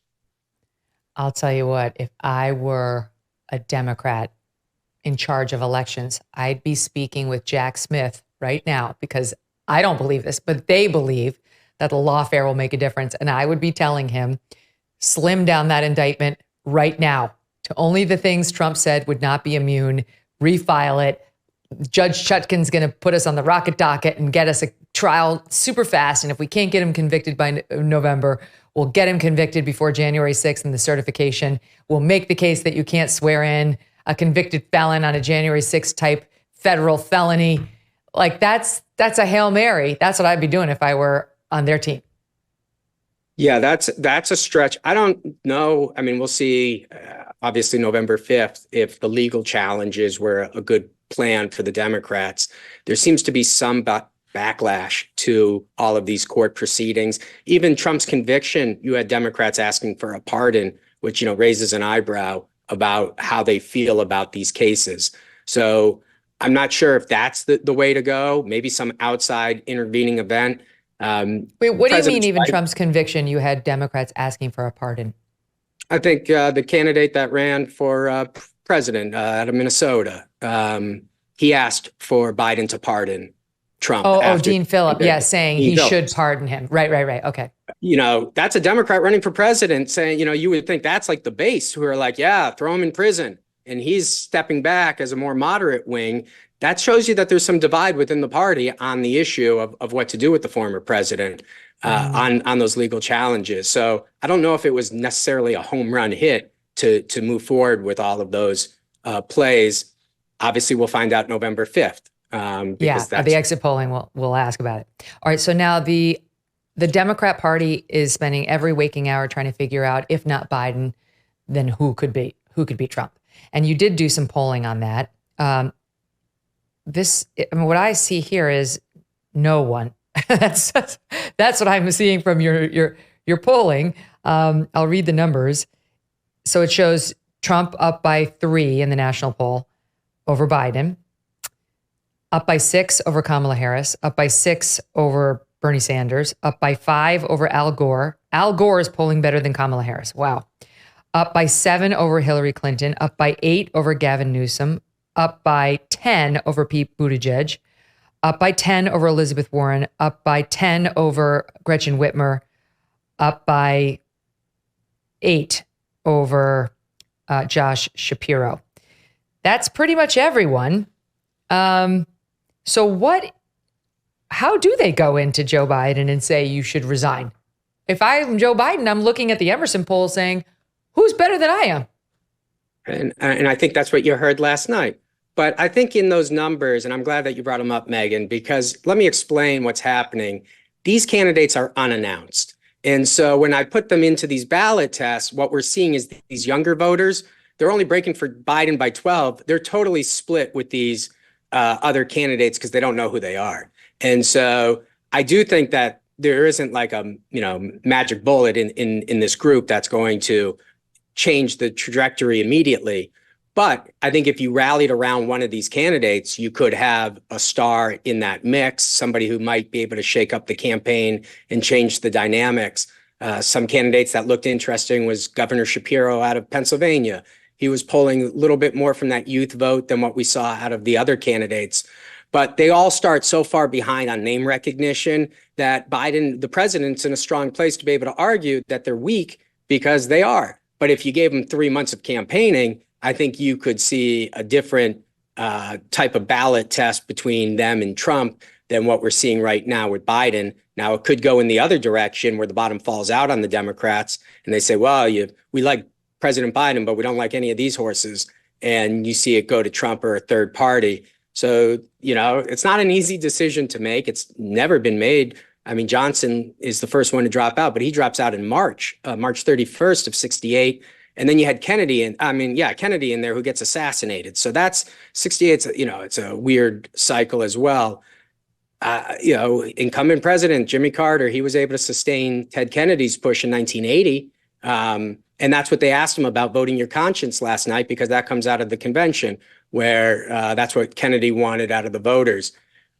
I'll tell you what, if I were a Democrat in charge of elections, I'd be speaking with Jack Smith right now, because I don't believe this, but they believe that the lawfare will make a difference. And I would be telling him, slim down that indictment right now to only the things Trump said would not be immune, refile it. Judge Chutkan's going to put us on the rocket docket and get us a trial super fast. And if we can't get him convicted by November, we'll get him convicted before January 6th in the certification. We'll make the case that you can't swear in a convicted felon on a January 6th type federal felony. Like that's a Hail Mary. That's what I'd be doing if I were on their team. Yeah, that's a stretch. I don't know. I mean, we'll see, obviously, November 5th, if the legal challenges were a good plan for the Democrats. There seems to be some backlash to all of these court proceedings. Even Trump's conviction, you had Democrats asking for a pardon, which, raises an eyebrow about how they feel about these cases. So I'm not sure if that's the way to go. Maybe some outside intervening event. Wait, what do you mean even Trump's conviction, you had Democrats asking for a pardon? I think the candidate that ran for president out of Minnesota, he asked for Biden to pardon Trump. Dean Phillip. Yeah, saying he should pardon him. Right. Okay. That's a Democrat running for president saying, you would think that's like the base who are like, yeah, throw him in prison. And he's stepping back as a more moderate wing. That shows you that there's some divide within the party on the issue of what to do with the former president on those legal challenges. So I don't know if it was necessarily a home run hit to move forward with all of those plays. Obviously, we'll find out November 5th. The exit polling, we'll ask about it. All right, so now the Democrat Party is spending every waking hour trying to figure out, if not Biden, then who could beat Trump. And you did do some polling on that. What I see here is no one. that's what I'm seeing from your polling. I'll read the numbers. So it shows Trump up by 3 in the national poll over Biden, up by 6 over Kamala Harris, up by 6 over Bernie Sanders, up by 5 over Al Gore. Al Gore is polling better than Kamala Harris. Wow. Up by 7 over Hillary Clinton, up by 8 over Gavin Newsom, up by 10 over Pete Buttigieg, up by 10 over Elizabeth Warren, up by 10 over Gretchen Whitmer, up by 8 over Josh Shapiro. That's pretty much everyone. So how do they go into Joe Biden and say you should resign? If I'm Joe Biden, I'm looking at the Emerson poll saying, who's better than I am? And I think that's what you heard last night. But I think in those numbers, and I'm glad that you brought them up, Megyn, because let me explain what's happening. These candidates are unannounced. And so when I put them into these ballot tests, what we're seeing is these younger voters, they're only breaking for Biden by 12. They're totally split with these other candidates because they don't know who they are. And so I do think that there isn't like a magic bullet in this group that's going to change the trajectory immediately. But I think if you rallied around one of these candidates, you could have a star in that mix, somebody who might be able to shake up the campaign and change the dynamics. Some candidates that looked interesting was Governor Shapiro out of Pennsylvania. He was polling a little bit more from that youth vote than what we saw out of the other candidates. But they all start so far behind on name recognition that Biden, the president's in a strong place to be able to argue that they're weak because they are. But if you gave them 3 months of campaigning, I think you could see a different type of ballot test between them and Trump than what we're seeing right now with Biden. Now, it could go in the other direction where the bottom falls out on the Democrats and they say, well, we like President Biden, but we don't like any of these horses. And you see it go to Trump or a third party. So, it's not an easy decision to make. It's never been made. I mean, Johnson is the first one to drop out, but he drops out in March 31st of 68. And then you had Kennedy Kennedy in there who gets assassinated. So that's 68. It's a weird cycle as well. Incumbent president Jimmy Carter, he was able to sustain Ted Kennedy's push in 1980. And that's what they asked him about, voting your conscience last night, because that comes out of the convention where that's what Kennedy wanted out of the voters.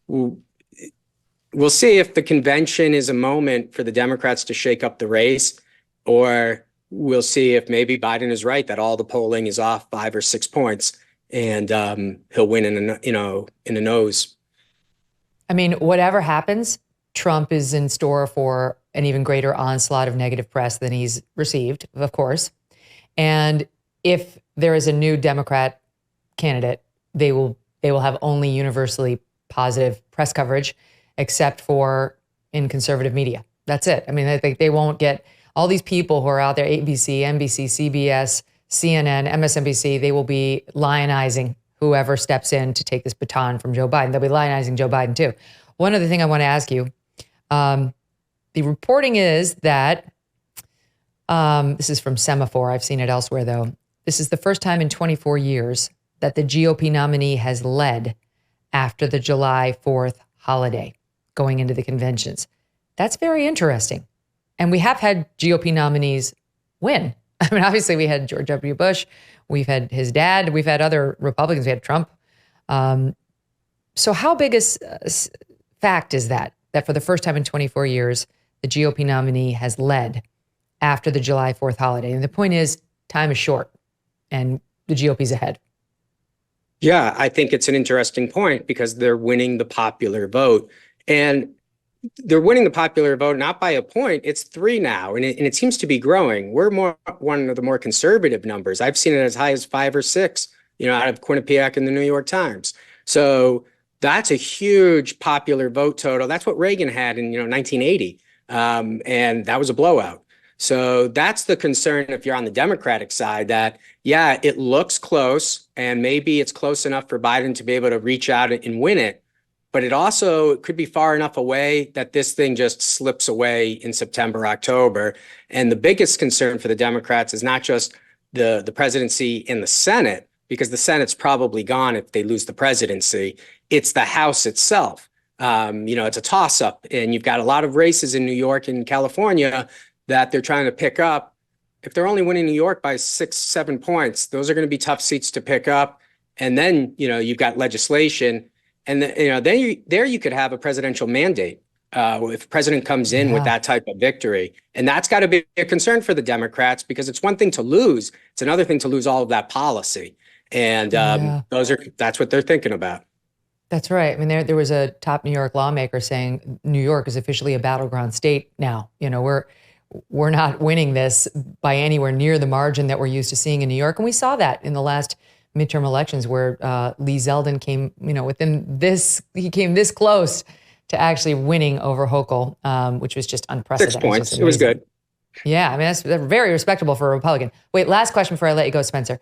We'll see if the convention is a moment for the Democrats to shake up the race, or we'll see if maybe Biden is right that all the polling is off 5 or 6 points and he'll win in a nose. I mean, whatever happens, Trump is in store for an even greater onslaught of negative press than he's received, of course. And if there is a new Democrat candidate, they will have only universally positive press coverage, except for in conservative media. That's it. I mean, they won't get all these people who are out there, ABC, NBC, CBS, CNN, MSNBC, they will be lionizing whoever steps in to take this baton from Joe Biden. They'll be lionizing Joe Biden too. One other thing I want to ask you, the reporting is that, this is from Semaphore, I've seen it elsewhere though, this is the first time in 24 years that the GOP nominee has led after the July 4th holiday going into the conventions. That's very interesting. And we have had GOP nominees win. I mean, obviously we had George W. Bush, we've had his dad, we've had other Republicans, we had Trump. So how big a fact is that for the first time in 24 years, the GOP nominee has led after the July 4th holiday? And the point is, time is short and the GOP's ahead. Yeah, I think it's an interesting point because they're winning the popular vote. And they're winning the popular vote not by a point, it's 3 now, and it seems to be growing. We're one of the more conservative numbers. I've seen it as high as 5 or 6, out of Quinnipiac and the New York Times. So that's a huge popular vote total. That's what Reagan had in 1980, and that was a blowout. So that's the concern if you're on the Democratic side, that, yeah, it looks close, and maybe it's close enough for Biden to be able to reach out and win it. But it also could be far enough away that this thing just slips away in September, October. And the biggest concern for the Democrats is not just the presidency in the Senate, because the Senate's probably gone if they lose the presidency. It's the House itself. It's a toss-up, and you've got a lot of races in New York and California that they're trying to pick up. If they're only winning New York by 6, 7 points, those are going to be tough seats to pick up. And then, you've got legislation. And then you could have a presidential mandate if the president comes in with that type of victory. And that's got to be a concern for the Democrats, because it's one thing to lose. It's another thing to lose all of that policy. And that's what they're thinking about. That's right. I mean, there was a top New York lawmaker saying New York is officially a battleground state now. We're not winning this by anywhere near the margin that we're used to seeing in New York. And we saw that in the last midterm elections where Lee Zeldin came, he came this close to actually winning over Hochul, which was just unprecedented. 6 points. It was good. Yeah, I mean, that's very respectable for a Republican. Wait, last question before I let you go, Spencer.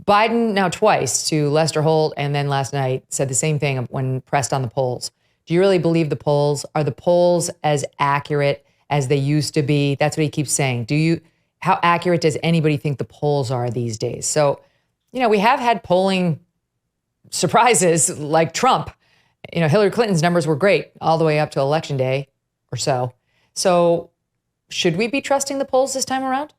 Biden now twice to Lester Holt and then last night said the same thing when pressed on the polls. Do Do you really believe the polls? Are the polls as accurate as they used to be? That's what he keeps saying. How accurate does anybody think the polls are these days? So, we have had polling surprises like Trump. Hillary Clinton's numbers were great all the way up to election day or so. So should we be trusting the polls this time around?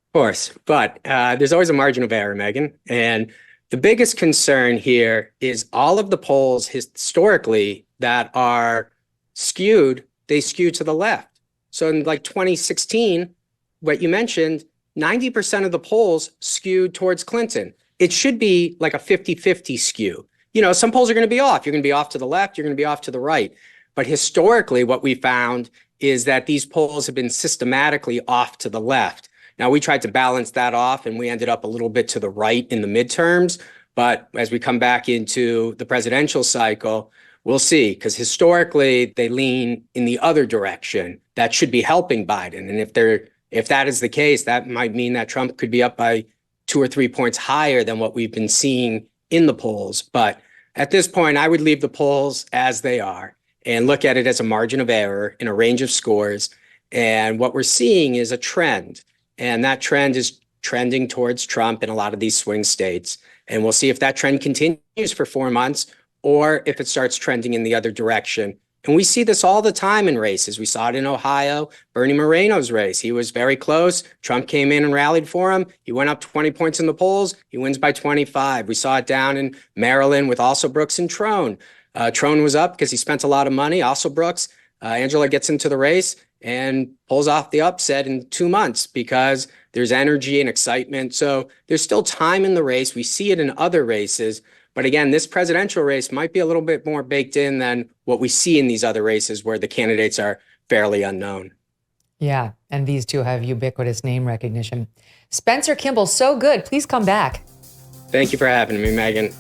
Of course, but there's always a margin of error, Megyn. And the biggest concern here is all of the polls historically that are skewed, they skew to the left. So in like 2016, what you mentioned, 90% of the polls skewed towards Clinton. It should be like a 50-50 skew. Some polls are going to be off. You're going to be off to the left. You're going to be off to the right. But historically, what we found is that these polls have been systematically off to the left. Now, we tried to balance that off, and we ended up a little bit to the right in the midterms. But as we come back into the presidential cycle, we'll see, because historically, they lean in the other direction. That should be helping Biden. And if that is the case, that might mean that Trump could be up by 2 or 3 points higher than what we've been seeing in the polls. But at this point, I would leave the polls as they are and look at it as a margin of error in a range of scores. And what we're seeing is a trend. And that trend is trending towards Trump in a lot of these swing states. And we'll see if that trend continues for 4 months or if it starts trending in the other direction. And we see this all the time in races. We saw it in Ohio, Bernie Moreno's race. He was very close. Trump came in and rallied for him. He went up 20 points in the polls. He wins by 25. We saw it down in Maryland with also Brooks and Trone. Trone was up because he spent a lot of money. Also Brooks, Angela gets into the race and pulls off the upset in 2 months because there's energy and excitement. So there's still time in the race. We see it in other races. But again, this presidential race might be a little bit more baked in than what we see in these other races where the candidates are fairly unknown. Yeah, and these two have ubiquitous name recognition. Spencer Kimball, so good. Please come back. Thank you for having me, Megyn.